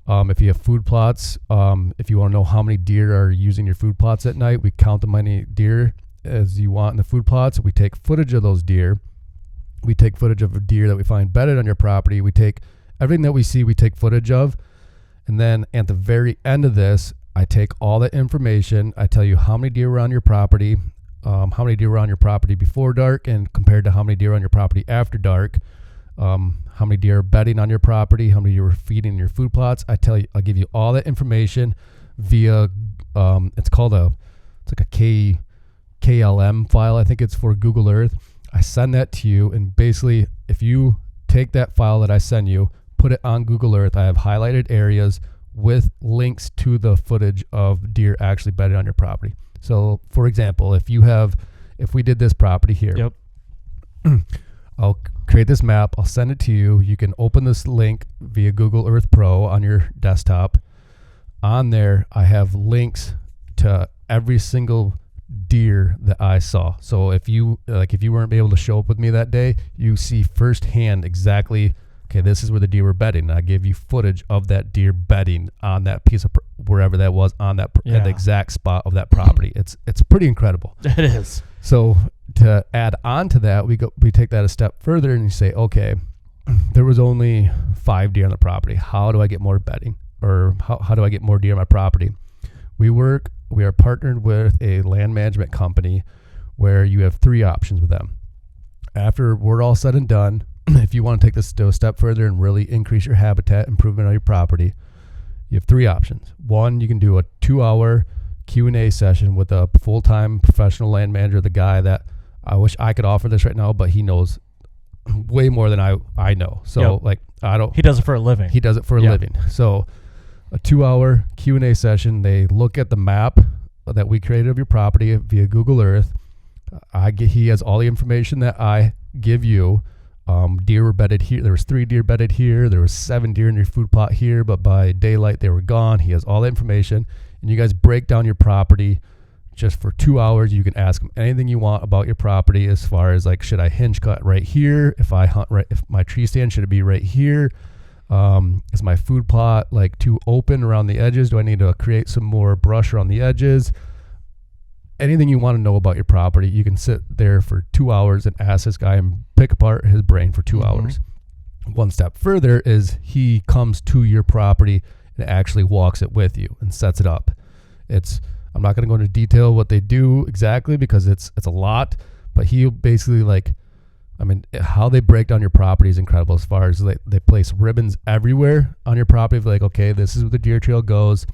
If you have food plots, if you want to know how many deer are using your food plots at night, we count the many deer as you want in the food plots. We take footage of those deer. We take footage of a deer that we find bedded on your property. We take everything that we see, we take footage of. And then at the very end of this, I take all that information. I tell you how many deer were on your property, how many deer were on your property before dark and compared to how many deer were on your property after dark, how many deer are bedding on your property, how many deer were feeding in your food plots. I'll give you all that information via, it's like a KLM file. I think it's for Google Earth. I send that to you. And basically, if you take that file that I send you, put it on Google Earth, I have highlighted areas with links to the footage of deer actually bedded on your property. So for example, if we did this property here, I'll create this map, I'll send it to you. You can open this link via Google Earth Pro on your desktop. On there, I have links to every single deer that I saw. So if you weren't able to show up with me that day, you see firsthand exactly, okay, this is where the deer were bedding. I gave you footage of that deer bedding on that piece of wherever that was on that at the exact spot of that property. It's pretty incredible. It is. So to add on to that, we take that a step further and you say, okay, there was only 5 deer on the property. How do I get more bedding, or how do I get more deer on my property? We are partnered with a land management company where you have 3 options with them. After we're all said and done, if you want to take this to a step further and really increase your habitat improvement on your property, you have 3 options. 1, you can do a 2-hour Q&A session with a full-time professional land manager, the guy that I wish I could offer this right now, but he knows way more than I know. So he does it for a living. He does it for a living. So a 2-hour Q&A session. They look at the map that we created of your property via Google Earth. He has all the information that I give you. Deer were bedded here. There was 3 deer bedded here. There was 7 deer in your food plot here, but by daylight they were gone. He has all the information, and you guys break down your property just for 2 hours. You can ask him anything you want about your property, as far as like, should I hinge cut right here? If I hunt right, if my tree stand, should it be right here? Is my food plot like too open around the edges? Do I need to create some more brush around the edges? Anything you want to know about your property, you can sit there for 2 hours and ask this guy and pick apart his brain for 2 hours. One step further is he comes to your property and actually walks it with you and sets it up. I'm not going to go into detail what they do exactly because it's a lot, but he'll basically how they break down your property is incredible, as far as they place ribbons everywhere on your property. Like, okay, this is where the deer trail goes.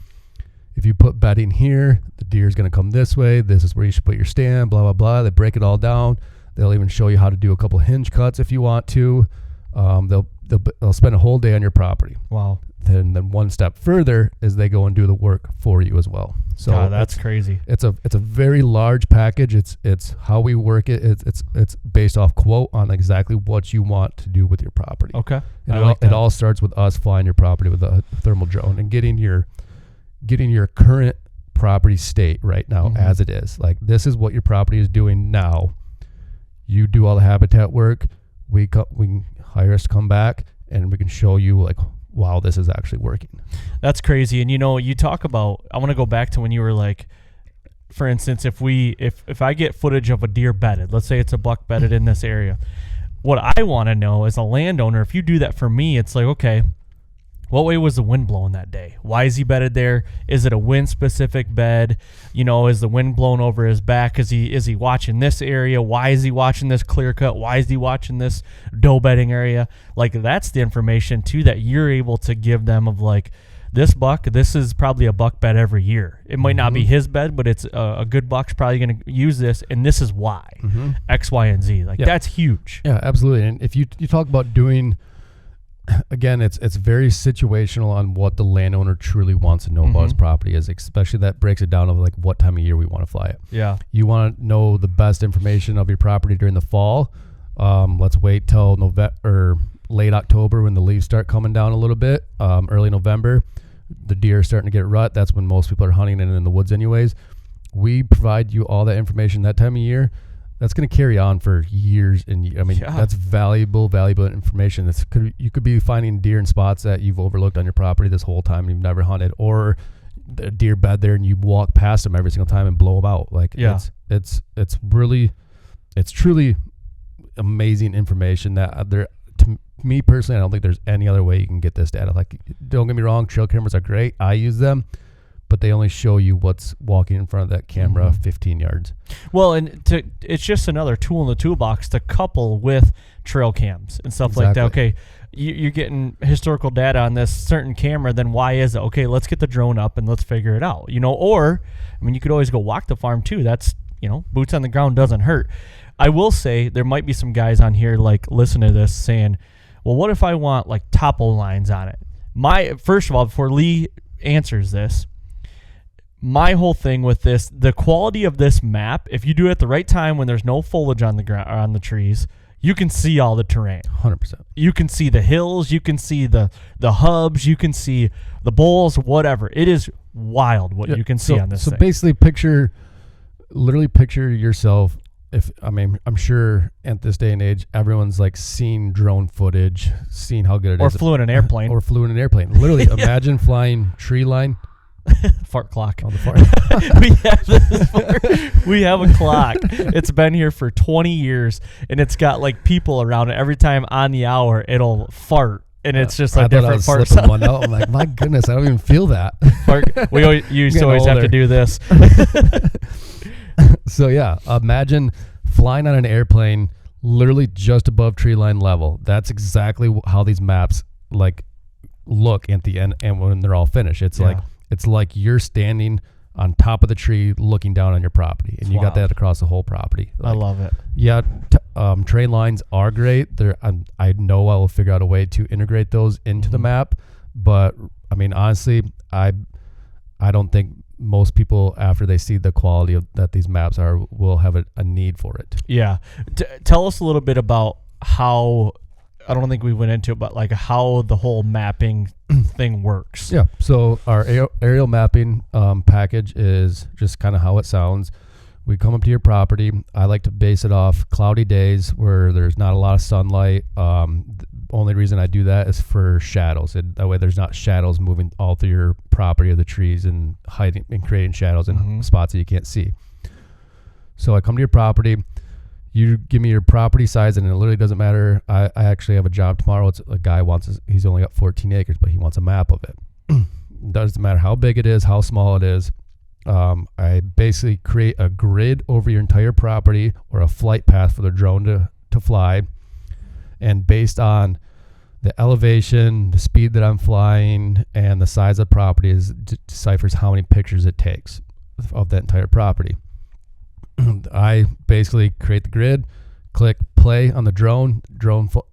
If you put bedding here, the deer is going to come this way. This is where you should put your stand, blah, blah, blah. They break it all down. They'll even show you how to do a couple hinge cuts if you want to. They'll spend a whole day on your property. Wow. Then one step further is they go and do the work for you as well. So God, that's crazy. It's a very large package. It's how we work it. It's based off quote on exactly what you want to do with your property. Okay. And it all starts with us flying your property with a thermal drone and getting your current property state right now as it is. Like, this is what your property is doing now. You do all the habitat work. We can hire us to come back and we can show you like, wow, this is actually working. That's crazy. And you talk about, I want to go back to when you were like, for instance, if I get footage of a deer bedded, let's say it's a buck bedded in this area, what I want to know as a landowner, if you do that for me, it's like, okay, what way was the wind blowing that day? Why is he bedded there? Is it a wind specific bed? Is the wind blowing over his back? Is he watching this area? Why is he watching this clear cut? Why is he watching this doe bedding area? Like, that's the information too that you're able to give them of like, this is probably a buck bed every year. It might not be his bed, but it's a good buck's probably going to use this, and this is why. X, Y, and Z. Like, that's huge. Yeah, absolutely. And if you talk about doing, again, it's very situational on what the landowner truly wants to know about his property is, especially that breaks it down of like what time of year we want to fly it. Yeah. You want to know the best information of your property during the fall. Let's wait till November or late October when the leaves start coming down a little bit. Early November, the deer are starting to get rut. That's when most people are hunting and in the woods anyways. We provide you all that information that time of year. That's going to carry on for years. And that's valuable information. You could be finding deer in spots that you've overlooked on your property this whole time and you've never hunted, or the deer bed there and you walk past them every single time and blow them out. Like, it's truly amazing information that to me personally, I don't think there's any other way you can get this data. Like, don't get me wrong, trail cameras are great. I use them, but they only show you what's walking in front of that camera 15 yards. Well, and it's just another tool in the toolbox to couple with trail cams and stuff like that. Okay, you're getting historical data on this certain camera, then why is it? Okay, let's get the drone up and let's figure it out. Or, you could always go walk the farm too. That's, boots on the ground doesn't hurt. I will say there might be some guys on here like listening to this saying, well, what if I want like topo lines on it? First of all, before Lee answers this, my whole thing with this, the quality of this map, if you do it at the right time when there's no foliage on the ground or on the trees, you can see all the terrain. 100%. You can see the hills, you can see the hubs, you can see the bowls, whatever. It is wild what you can see on this thing. So basically literally picture yourself. I'm sure at this day and age, everyone's like seen drone footage, seen how good it is. Or flew in an airplane. Literally, imagine flying tree line. Fart clock. Oh, the fart. we have a clock. It's been here for 20 years, and it's got like people around it. Every time on the hour, it'll fart. And it's just like different fart sounds. One out. I'm like, my goodness, I don't even feel that. We used to always have to do this. So yeah, imagine flying on an airplane literally just above tree line level. That's exactly how these maps like look at the end and when they're all finished. It's like you're standing on top of the tree looking down on your property, and you got that across the whole property. I love it. Yeah, train lines are great. I know I will figure out a way to integrate those into the map, But I mean, honestly, I don't think most people, after they see the quality of that these maps are, will have a need for it. Yeah. Tell us a little bit about how, I don't think we went into it, but like how the whole mapping thing works. Yeah. So our aerial mapping package is just kind of how it sounds. We come up to your property. I like to base it off cloudy days where there's not a lot of sunlight. The only reason I do that is for shadows. That way there's not shadows moving all through your property or the trees and hiding and creating shadows in spots that you can't see. So I come to your property. You give me your property size, and it literally doesn't matter. I actually have a job tomorrow. It's a guy he's only got 14 acres, but he wants a map of it. Doesn't matter how big it is, how small it is. I basically create a grid over your entire property or a flight path for the drone to fly. And based on the elevation, the speed that I'm flying, and the size of the property deciphers how many pictures it takes of that entire property. I basically create the grid, click play on the drone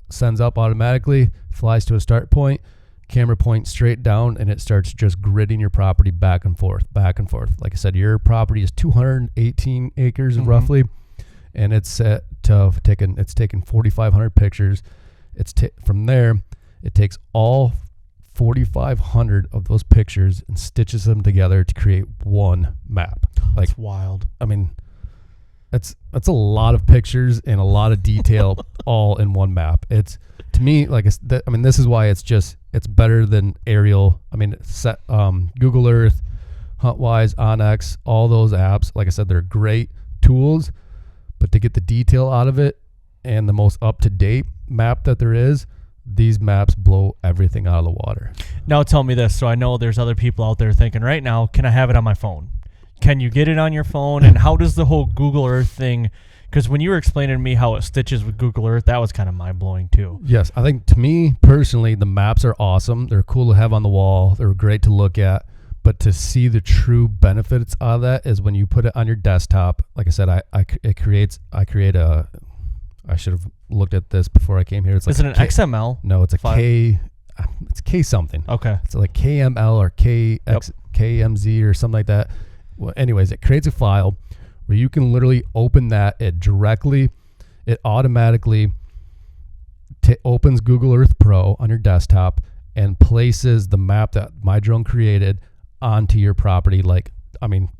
sends up automatically, flies to a start point, camera points straight down, and it starts just gridding your property back and forth. Like I said, your property is 218 acres roughly, and it's set to it's taken 4,500 pictures. From there, it takes all 4,500 of those pictures and stitches them together to create one map. That's wild. I mean, that's a lot of pictures and a lot of detail all in one map. It's, to me, this is why it's better than aerial. I mean, Google Earth, HuntWise, Onyx, all those apps, like I said, they're great tools, but to get the detail out of it and the most up-to-date map that there is, these maps blow everything out of the water. Now tell me this, so I know there's other people out there thinking right now, can I have it on my phone? Can you get it on your phone? And how does the whole Google Earth thing, because when you were explaining to me how it stitches with Google Earth, that was kind of mind-blowing too. Yes, I think, to me personally, the maps are awesome. They're cool to have on the wall. They're great to look at. But to see the true benefits of that is when you put it on your desktop. Like I said, I should have looked at this before I came here. It's like, is it an XML? No, it's a file? It's K something. Okay. It's like KML or KMZ or something like that. Well, anyways, it creates a file where you can literally open that. It automatically opens Google Earth Pro on your desktop and places the map that my drone created onto your property.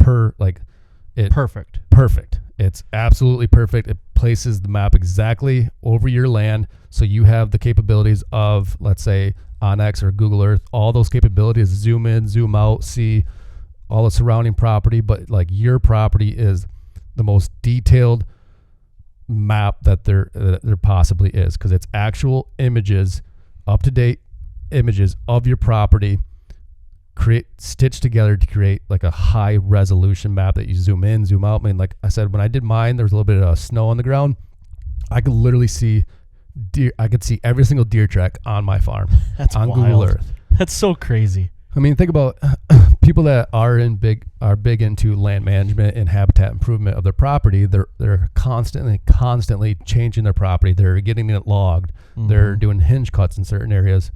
Perfect. Perfect. It's absolutely perfect. It places the map exactly over your land, so you have the capabilities of, let's say, Onyx or Google Earth, all those capabilities, zoom in, zoom out, see all the surrounding property, but like your property is the most detailed map that there possibly is, because it's actual images, up-to-date images of your property, stitched together to create like a high resolution map that you zoom in, zoom out. I mean, like I said, when I did mine, there was a little bit of snow on the ground. I could literally see deer. I could see every single deer track on my farm. That's on wild. Google Earth. That's so crazy. I mean, think about people that are big into land management and habitat improvement of their property. They're constantly changing their property. They're getting it logged. They're doing hinge cuts in certain areas.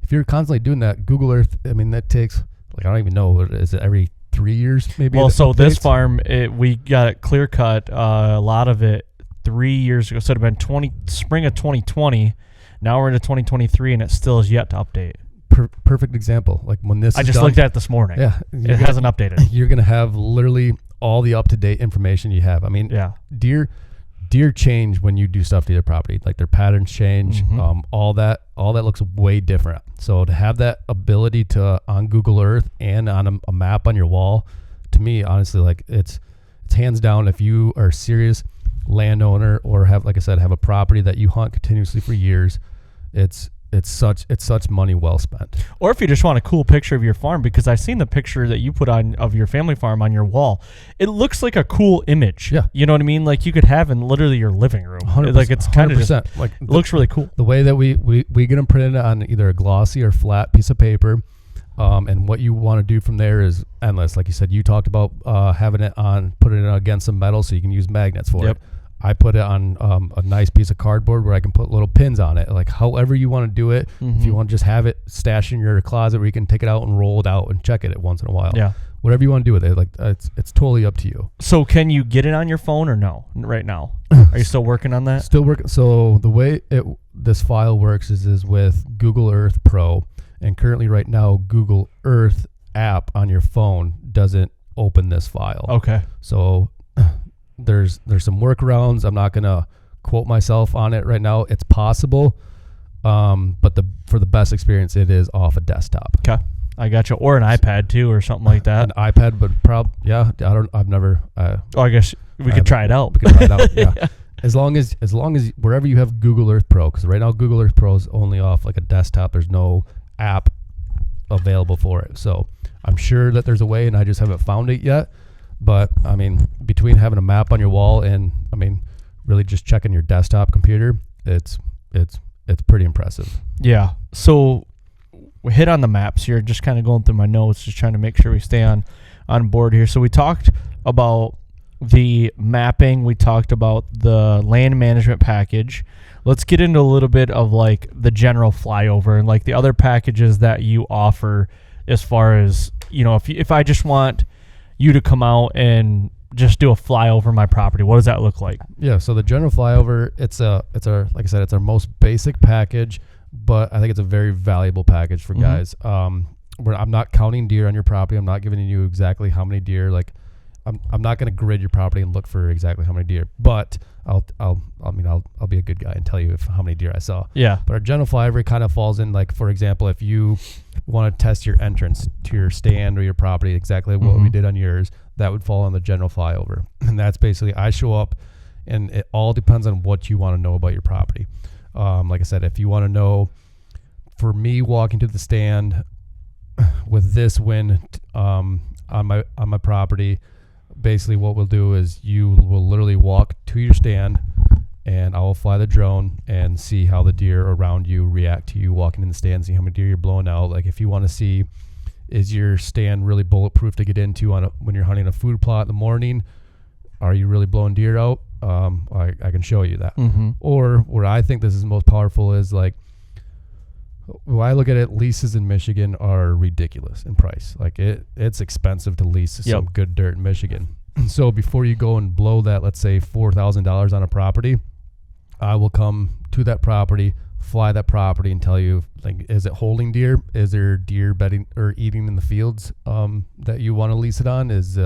If you're constantly doing that, Google Earth, I mean, that takes, I don't even know, is it every 3 years maybe? Well, so this farm, we got it clear cut, a lot of it 3 years ago. So it had been spring of 2020. Now we're into 2023, and it still is yet to update. Perfect example. Like when this I just looked at it this morning. Yeah. It hasn't updated. You're going to have literally all the up-to-date information you have. I mean, yeah. Deer change when you do stuff to their property. Like their patterns change. All that looks way different. So to have that ability to on Google Earth and on a map on your wall, to me, honestly, like it's hands down. If you are a serious landowner or have, like I said, have a property that you hunt continuously for years, it's such money well spent. Or if you just want a cool picture of your farm, because I've seen the picture that you put on of your family farm on your wall. It looks like a cool image. Yeah. You know what I mean? Like you could have in literally your living room. 100%, like it's kind of just, like it looks really cool. The way that we get them printed on either a glossy or flat piece of paper, and what you want to do from there is endless. Like you said, you talked about having it on, putting it against some metal so you can use magnets for it. I put it on a nice piece of cardboard where I can put little pins on it, like however you want to do it. If you want to just have it stashed in your closet where you can take it out and roll it out and check it once in a while. Yeah. Whatever you want to do with it, like it's totally up to you. So can you get it on your phone or no right now? Are you still working on that? Still working. So the way this file works is with Google Earth Pro, and currently right now Google Earth app on your phone doesn't open this file. Okay. So there's some workarounds. I'm not gonna quote myself on it right now. It's possible, but for the best experience, it is off a desktop. Okay. I got you. Or an iPad too, or something like that. An iPad, but I've never. I guess we could try it out. We could try it out. Yeah. As long as wherever you have Google Earth Pro, because right now Google Earth Pro is only off like a desktop. There's no app available for it. So I'm sure that there's a way, and I just haven't found it yet. But I mean, between having a map on your wall and really just checking your desktop computer, it's pretty impressive. Yeah. So we hit on the maps here, just kind of going through my notes, just trying to make sure we stay on board here. So we talked about the mapping. We talked about the land management package. Let's get into a little bit of like the general flyover and like the other packages that you offer as far as, if I just want you to come out and just do a flyover my property, what does that look like? Yeah. So the general flyover, it's like I said, it's our most basic package, but I think it's a very valuable package for guys. Where I'm not counting deer on your property. I'm not giving you exactly how many deer. Like, I'm not going to grid your property and look for exactly how many deer. But I'll be a good guy and tell you how many deer I saw. Yeah. But our general flyover kind of falls in, like, for example, if you want to test your entrance to your stand or your property, exactly what we did on yours, that would fall on the general flyover. And that's basically, I show up, and it all depends on what you want to know about your property. Like I said, if you want to know, for me walking to the stand with this wind on my property, basically what we'll do is you will literally walk to your stand, and I will fly the drone and see how the deer around you react to you walking in the stand, see how many deer you're blowing out. Like, if you want to see, is your stand really bulletproof to get into when you're hunting a food plot in the morning? Are you really blowing deer out? I can show you that. Or where I think this is most powerful is, like, when I look at it, leases in Michigan are ridiculous in price. Like, it's expensive to lease some good dirt in Michigan. So before you go and blow that, let's say $4,000 on a property, I will come to that property, fly that property, and tell you, like, is it holding deer? Is there deer bedding or eating in the fields that you want to lease it on? Is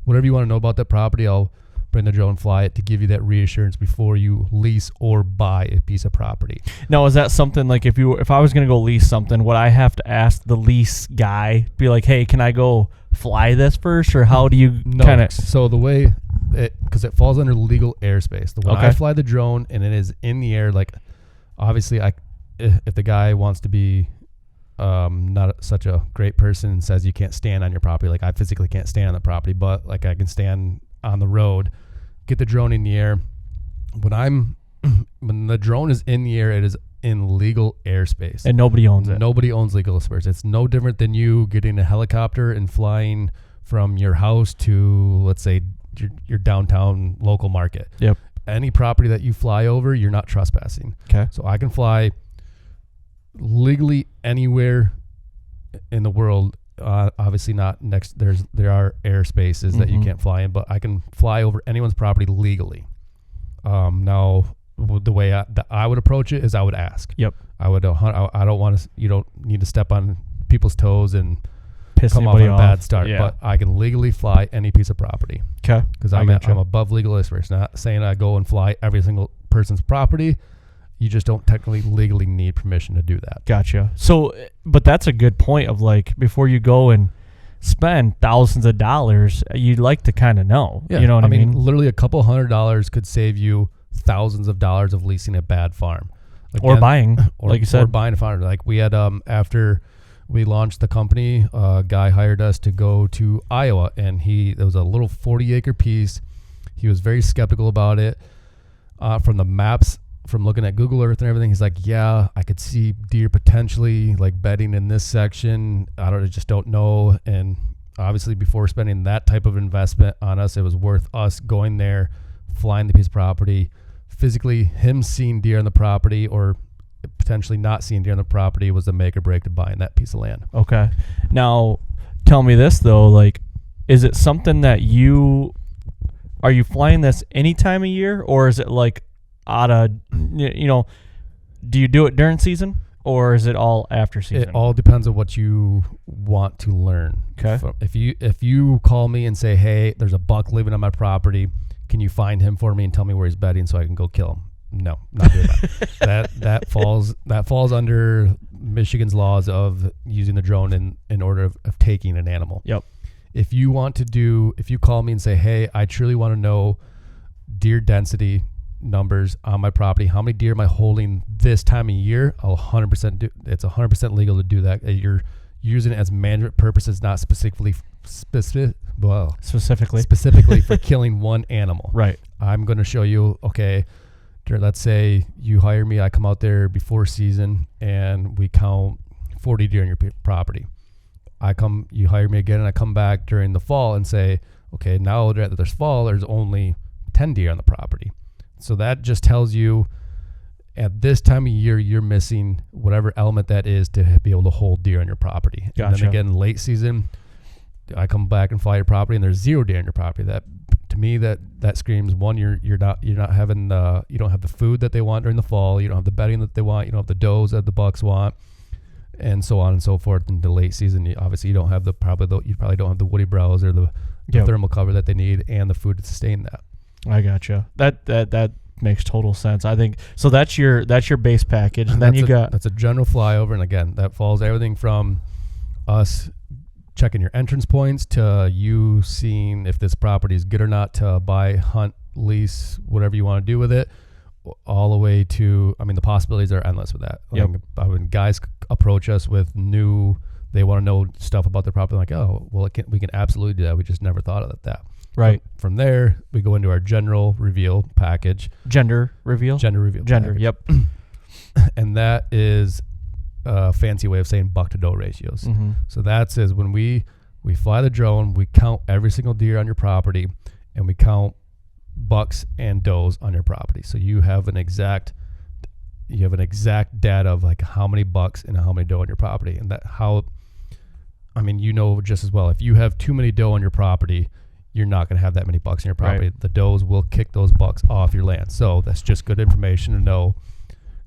whatever you want to know about that property, I'll bring the drone, fly it to give you that reassurance before you lease or buy a piece of property. Now, is that something like if I was going to go lease something, would I have to ask the lease guy, be like, hey, can I go fly this first, or how do you kind of? So the way, because it falls under legal airspace. When I fly the drone and it is in the air, like, obviously if the guy wants to be not such a great person and says you can't stand on your property, like, I physically can't stand on the property, but like, I can stand on the road, get the drone in the air. When the drone is in the air, it is in legal airspace, and nobody owns it. Nobody owns legal airspace. It's no different than you getting a helicopter and flying from your house to, let's say, your downtown local market. Yep. Any property that you fly over, you're not trespassing. Okay. So I can fly legally anywhere in the world. Obviously not next. There are airspaces that you can't fly in, but I can fly over anyone's property legally. Now, the way that I would approach it is I would ask. Yep. I would. I don't want to. You don't need to step on people's toes and piss come off anybody on a off. bad start. Yeah. But I can legally fly any piece of property. Okay. Because I'm above legal airspace. Not saying I go and fly every single person's property. You just don't technically legally need permission to do that. Gotcha. So, but that's a good point of, like, before you go and spend thousands of dollars, you'd like to kind of know. Yeah. You know what I mean? Literally a couple $100 could save you thousands of dollars of leasing a bad farm. Again, or buying, like you said. Or buying a farm. Like, we had, after we launched the company, a guy hired us to go to Iowa, and there was a little 40-acre piece. He was very skeptical about it. From the maps, from looking at Google Earth and everything, he's like, yeah, I could see deer potentially, like, bedding in this section. I just don't know. And obviously, before spending that type of investment on us, it was worth us going there, flying the piece of property, physically him seeing deer on the property or potentially not seeing deer on the property was the make or break to buying that piece of land. Okay. Now, tell me this though, like, is it something that are you flying this any time of year, or is it like do you do it during season, or is it all after season? It all depends on what you want to learn. Okay. If you call me and say, hey, there's a buck living on my property, can you find him for me and tell me where he's bedding so I can go kill him? No, not doing that. that falls under Michigan's laws of using the drone in order of taking an animal. Yep. If you call me and say, hey, I truly want to know deer density numbers on my property, how many deer am I holding this time of year, I'll 100% do. It's 100% legal to do that. You're using it as management purposes, not specifically for killing one animal. Right. I'm going to show you, okay, let's say you hire me, I come out there before season and we count 40 deer on your property. You hire me again and I come back during the fall and say, okay, now that there's fall, there's only 10 deer on the property. So that just tells you at this time of year, you're missing whatever element that is to be able to hold deer on your property. Gotcha. And then again, late season, I come back and fly your property and there's 0 deer on your property. That, to me, that screams, one, you're not having you don't have the food that they want during the fall. You don't have the bedding that they want. You don't have the does that the bucks want, and so on and so forth. In the late season, you probably don't have the woody browse or the thermal cover that they need and the food to sustain that. I gotcha. That makes total sense. I think so. That's your base package, and then that's a general flyover, and again, that falls everything from us checking your entrance points to you seeing if this property is good or not to buy, hunt, lease, whatever you want to do with it, all the way to, the possibilities are endless with that. Yep. When guys approach us with they want to know stuff about their property, like, oh, well, we can absolutely do that. We just never thought of that. Right. From there, we go into our general reveal package. Gender reveal. Package. Yep. And that is a fancy way of saying buck to doe ratios. Mm-hmm. So that says when we fly the drone, we count every single deer on your property, and we count bucks and does on your property. So you have an exact data of like how many bucks and how many doe on your property, and just as well. If you have too many doe on your property, you're not going to have that many bucks on your property. Right. The does will kick those bucks off your land. So that's just good information to know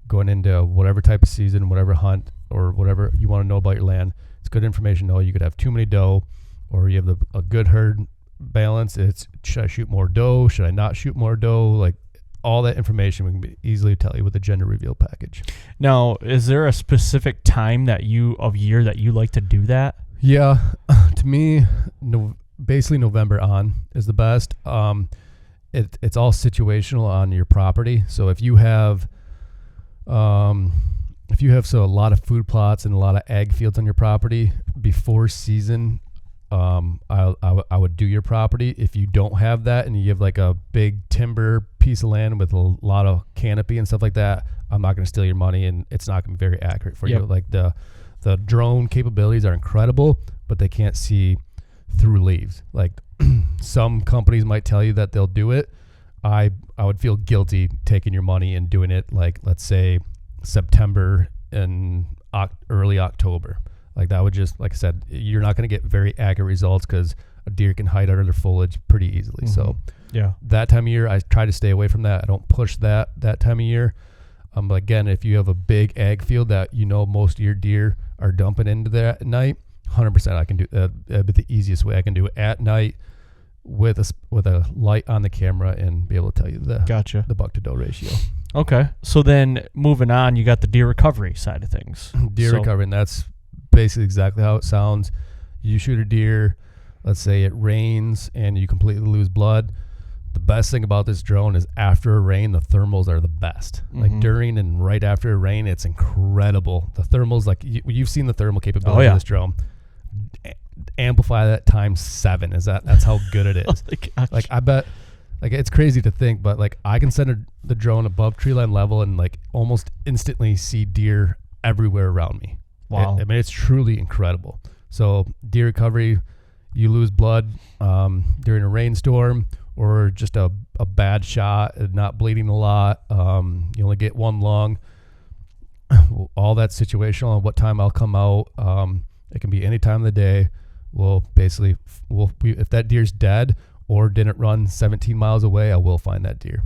going into whatever type of season, whatever hunt, or whatever you want to know about your land. It's good information to know. You could have too many doe, or you have a good herd balance. It's, should I shoot more doe? Should I not shoot more doe? Like, all that information we can easily tell you with the gender reveal package. Now, is there a specific time of year that you like to do that? Yeah. To me, basically November on is the best. It's all situational on your property. So if you have a lot of food plots and a lot of ag fields on your property before season, I would do your property. If you don't have that and you have like a big timber piece of land with a lot of canopy and stuff like that, I'm not going to steal your money, and it's not going to be very accurate for you. Like the drone capabilities are incredible, but they can't see through leaves. Like some companies might tell you that they'll do it. I would feel guilty taking your money and doing it, like, let's say September and early October. Like that would just, like I said, you're not going to get very accurate results because a deer can hide under their foliage pretty easily. Mm-hmm. So that time of year, I try to stay away from that. I don't push that time of year. But again, if you have a big ag field that most of your deer are dumping into there at night, 100% I can do that. That'd be the easiest way I can do it at night with a light on the camera and be able to tell you the buck to doe ratio. Okay. So then moving on, you got the deer recovery side of things. Recovery, and that's basically exactly how it sounds. You shoot a deer, let's say it rains and you completely lose blood. The best thing about this drone is after a rain, the thermals are the best. Mm-hmm. Like during and right after a rain, it's incredible. The thermals, like you've seen the thermal capability of this drone. Amplify that times 7. That's how good it is. Like I bet, like it's crazy to think, but like I can send the drone above tree line level and like almost instantly see deer everywhere around me. Wow. It's truly incredible. So deer recovery, you lose blood during a rainstorm, or just a bad shot and not bleeding a lot, you only get one lung, all that's situational on what time I'll come out. It can be any time of the day. If that deer's dead or didn't run 17 miles away, I will find that deer.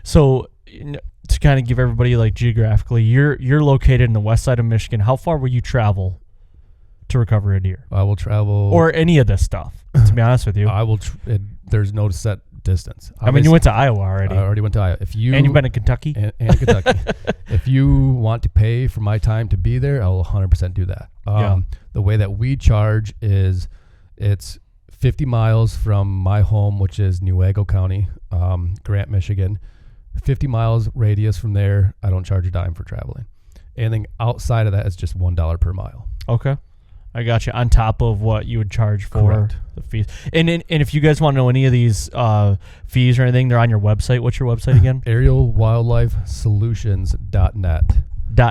So to kind of give everybody like geographically, you're located in the west side of Michigan. How far will you travel to recover a deer? I will travel, or any of this stuff. To be honest with you, I will. There's no set distance. I mean, you went to Iowa already. I already went to Iowa. And you've been to Kentucky. And Kentucky. If you want to pay for my time to be there, I will 100% do that. The way that we charge is it's 50 miles from my home, which is Newaygo County, Grant, Michigan. 50 miles radius from there, I don't charge a dime for traveling. Anything outside of that is just $1 per mile. Okay. I got you. On top of what you would charge for Correct. The fees. And if you guys want to know any of these fees or anything, they're on your website. What's your website again? aerialwildlifesolutions.net.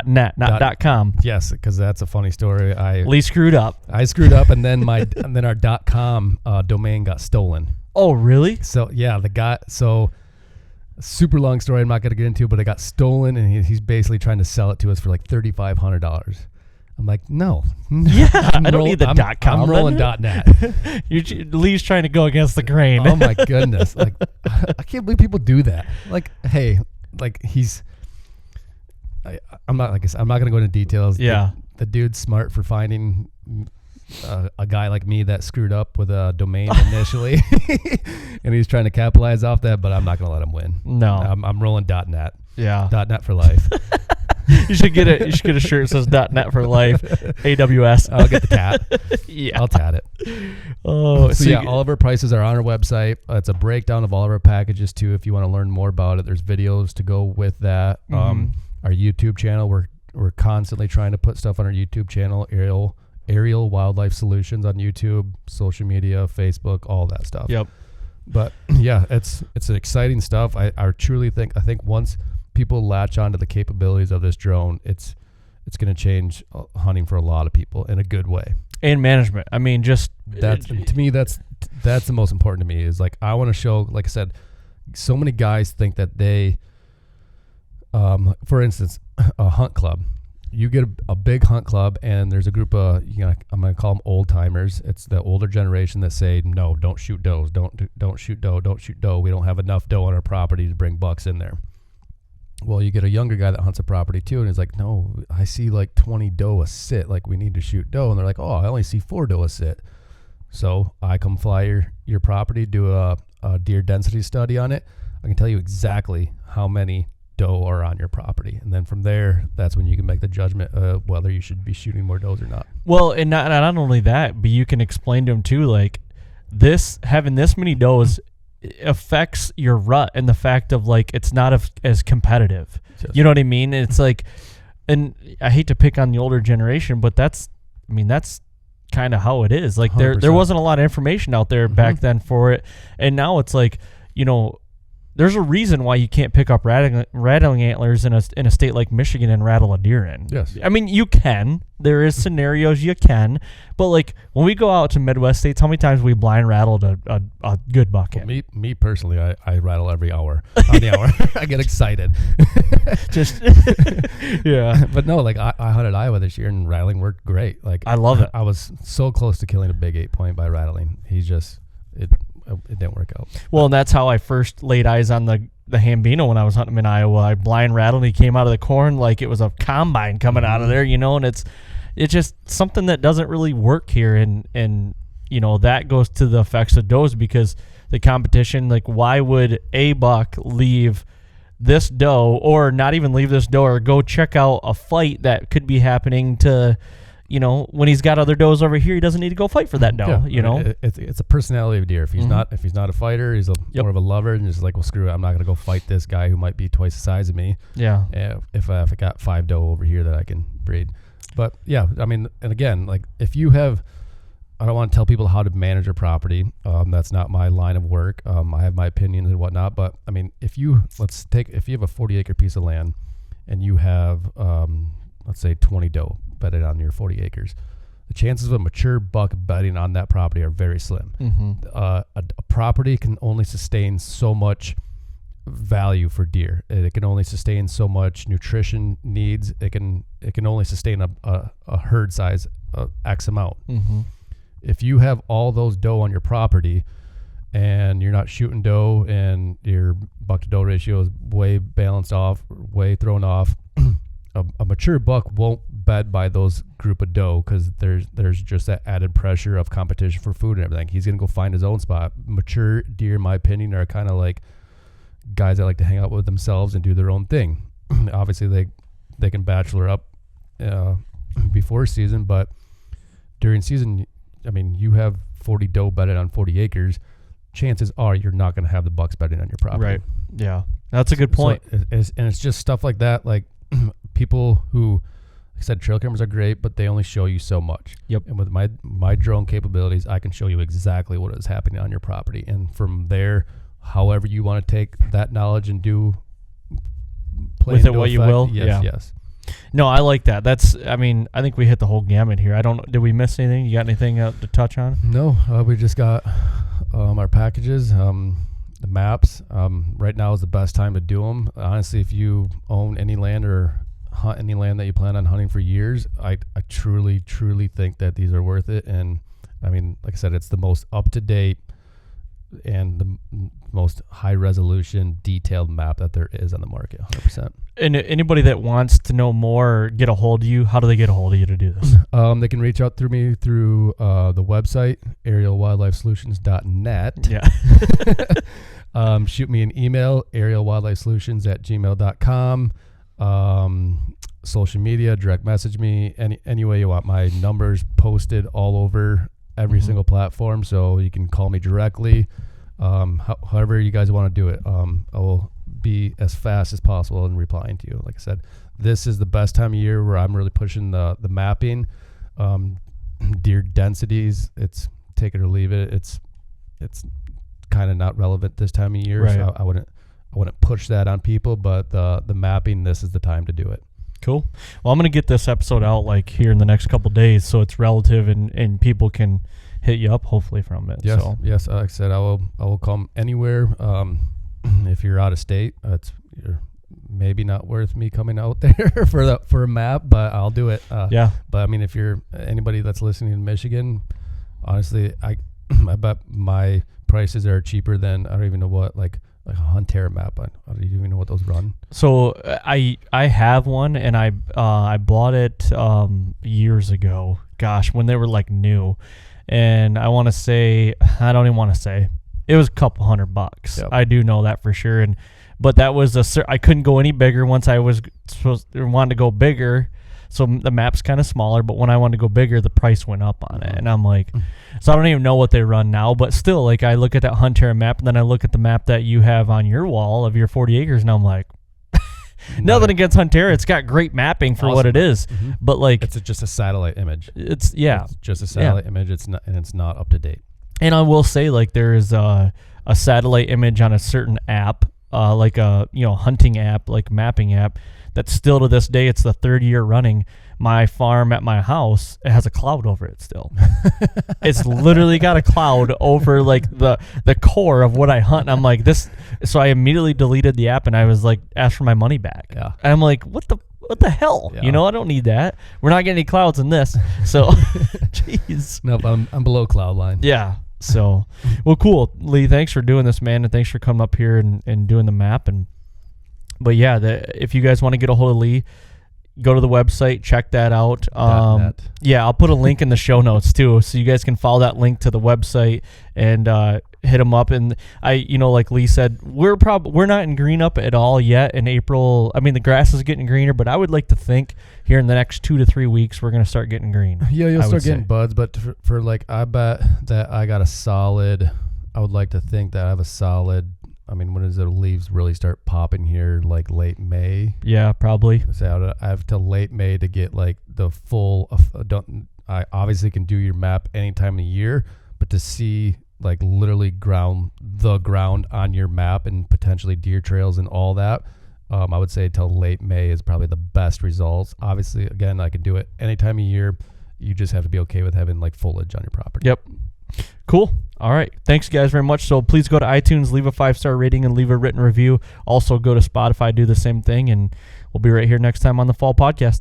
.net, not .com. Yes, because that's a funny story. Lee screwed up. I screwed up, and then our .com domain got stolen. Oh, really? So yeah, super long story I'm not going to get into, but it got stolen, and he's basically trying to sell it to us for like $3,500. I'm like, no. Yeah, I don't need the .com. I'm rolling .net. Lee's trying to go against the grain. Oh my goodness! Like, I can't believe people do that. Like, hey, like I'm not going to go into details. Yeah, the dude's smart for finding a guy like me that screwed up with a domain initially, and he's trying to capitalize off that. But I'm not going to let him win. No, I'm rolling .net. Yeah, .net for life. You should get a shirt that says .net for life. AWS. I'll get the tat. Yeah, I'll tat it. Oh, so yeah, all of our prices are on our website. It's a breakdown of all of our packages too. If you want to learn more about it, there's videos to go with that. Our YouTube channel, we're constantly trying to put stuff on our YouTube channel. Aerial Wildlife Solutions on YouTube, social media, Facebook, all that stuff. Yep. But yeah, it's exciting stuff. I truly think once people latch onto the capabilities of this drone, it's going to change hunting for a lot of people in a good way. And management. I mean, just to me, that's the most important to me. Is like, I want to show, like I said, so many guys think that they, for instance, a hunt club. You get a big hunt club, and there's a group of, I'm going to call them old timers. It's the older generation that say, no, don't shoot does. Don't shoot doe. Don't shoot doe. We don't have enough doe on our property to bring bucks in there. Well, you get a younger guy that hunts a property too, and he's like, no, I see like 20 doe a sit. Like, we need to shoot doe. And they're like, oh, I only see 4 doe a sit. So I come fly your property, do a deer density study on it. I can tell you exactly how many doe are on your property. And then from there, that's when you can make the judgment of whether you should be shooting more does or not. Well, and not only that, but you can explain to them too, like, having this many does affects your rut, and the fact of like it's not as competitive. You know what I mean? It's like, and I hate to pick on the older generation, but that's kind of how it is. Like, there wasn't a lot of information out there back then for it, and now it's like, there's a reason why you can't pick up rattling antlers in a state like Michigan and rattle a deer in. Yes. I mean, you can. There is scenarios you can, but like when we go out to Midwest states, how many times we blind rattled a good buck in? Well, me personally, I rattle every hour on the hour. I get excited. Just yeah. But no, like I hunted Iowa this year, and rattling worked great. Like, I love it. I was so close to killing a big 8-point by rattling. It didn't work out. Well, and that's how I first laid eyes on the Hambino when I was hunting him in Iowa. I blind rattled, and he came out of the corn like it was a combine coming out of there, and it's just something that doesn't really work here, and that goes to the effects of does, because the competition, like, why would a buck leave this doe, or not even leave this doe, or go check out a fight that could be happening to, when he's got other does over here, he doesn't need to go fight for that doe. It's a personality of deer. If he's not a fighter, he's more of a lover, and just like, well, screw it, I'm not gonna go fight this guy who might be twice the size of me. Yeah. If I got 5 doe over here that I can breed, but yeah, I mean, and again, like, if you have, I don't want to tell people how to manage a property. That's not my line of work. I have my opinions and whatnot, but I mean, if you have a 40-acre piece of land, and you have let's say 20 doe bedded on your 40 acres, the chances of a mature buck bedding on that property are very slim. Mm-hmm. A property can only sustain so much value for deer. It can only sustain so much nutrition needs. It can only sustain a herd size X amount. Mm-hmm. If you have all those doe on your property and you're not shooting doe and your buck to doe ratio is way balanced off, way thrown off, a mature buck won't bed by those group of doe because there's just that added pressure of competition for food and everything. He's going to go find his own spot. Mature deer, in my opinion, are kind of like guys that like to hang out with themselves and do their own thing. Obviously, they can bachelor up before season, but during season, I mean, you have 40 doe bedded on 40 acres. Chances are you're not going to have the bucks bedding on your property. Right. Yeah. That's a good point. So it's just stuff like that. Like people who, like I said, trail cameras are great, but they only show you so much. Yep. And with my drone capabilities, I can show you exactly what is happening on your property. And from there, however you want to take that knowledge and do with it what you will. Yes. No, I like that. I think we hit the whole gamut here. Did we miss anything? You got anything to touch on? No, we just got our packages, the maps. Right now is the best time to do them. Honestly, if you own any land or hunt any land that you plan on hunting for years, I truly think that these are worth it. And I mean, like I said, it's the most up-to-date and the most high-resolution, detailed map that there is on the market, 100%. And anybody that wants to know more, get a hold of you, how do they get a hold of you to do this? They can reach out through me through the website, aerialwildlifesolutions.net. Yeah. Shoot me an email, aerialwildlifesolutions@gmail.com. Social media, direct message me, any way you want. My number's posted all over every single platform, so you can call me directly. However you guys want to do it, I will be as fast as possible in replying to you. Like I said, this is the best time of year where I'm really pushing the mapping. Deer densities, it's take it or leave it. It's kind of not relevant this time of year, right. So I wouldn't push that on people. But the mapping, this is the time to do it. Cool. Well, I'm going to get this episode out like here in the next couple days, so it's relative and people can hit you up hopefully from it. Yes, so. yes. Like I said, I will come anywhere. If you're out of state, you're maybe not worth me coming out there for a map, but I'll do it. Yeah. But I mean, if you're anybody that's listening in Michigan, honestly, I bet my prices are cheaper than I don't even know what like a Huntera map. I don't even know what those run. So I have one, and I bought it years ago. Gosh, when they were like new, and I don't even want to say it was a couple $100. Yep. I do know that for sure, but that was I couldn't go any bigger once I was wanted to go bigger. So the map's kind of smaller, but when I wanted to go bigger, the price went up on it. And I'm like, so I don't even know what they run now, but still, like I look at that Huntera map, and then I look at the map that you have on your wall of your 40 acres, and I'm like, nothing against Huntera. It's got great mapping for what it is, but like it's just a satellite image. It's just a satellite image. It's not up to date. And I will say, like, there is a satellite image on a certain app, like a hunting app, like mapping app, that still to this day, it's the third year running. My farm at my house, it has a cloud over it still. It's literally got a cloud over like the core of what I hunt. And I'm like, this. So I immediately deleted the app, and I was like, asked for my money back. Yeah. And I'm like, what the hell? Yeah. I don't need that. We're not getting any clouds in this. So, jeez. Nope, I'm below cloud line. Yeah. So, well, cool, Lee. Thanks for doing this, man, and thanks for coming up here and doing the map. But yeah, if you guys want to get a hold of Lee, go to the website, check that out. .net. Yeah, I'll put a link in the show notes too, so you guys can follow that link to the website and hit him up. And like Lee said, we're not in green up at all yet in April. I mean, the grass is getting greener, but I would like to think here in the next 2 to 3 weeks we're gonna start getting green. Yeah, you'll start getting buds, but for like, I bet that I got a solid. I would like to think that I have a solid. I mean, when does the leaves really start popping here? Like late May? Yeah, probably. So I have till late May to get like the full. I obviously can do your map any time of the year, but to see like literally the ground on your map and potentially deer trails and all that, I would say till late May is probably the best results. Obviously, again, I can do it any time of year. You just have to be okay with having like foliage on your property. Yep. Cool. All right. Thanks, guys, very much. So please go to iTunes, leave a 5-star rating, and leave a written review. Also, go to Spotify, do the same thing, and we'll be right here next time on the Fall Podcast.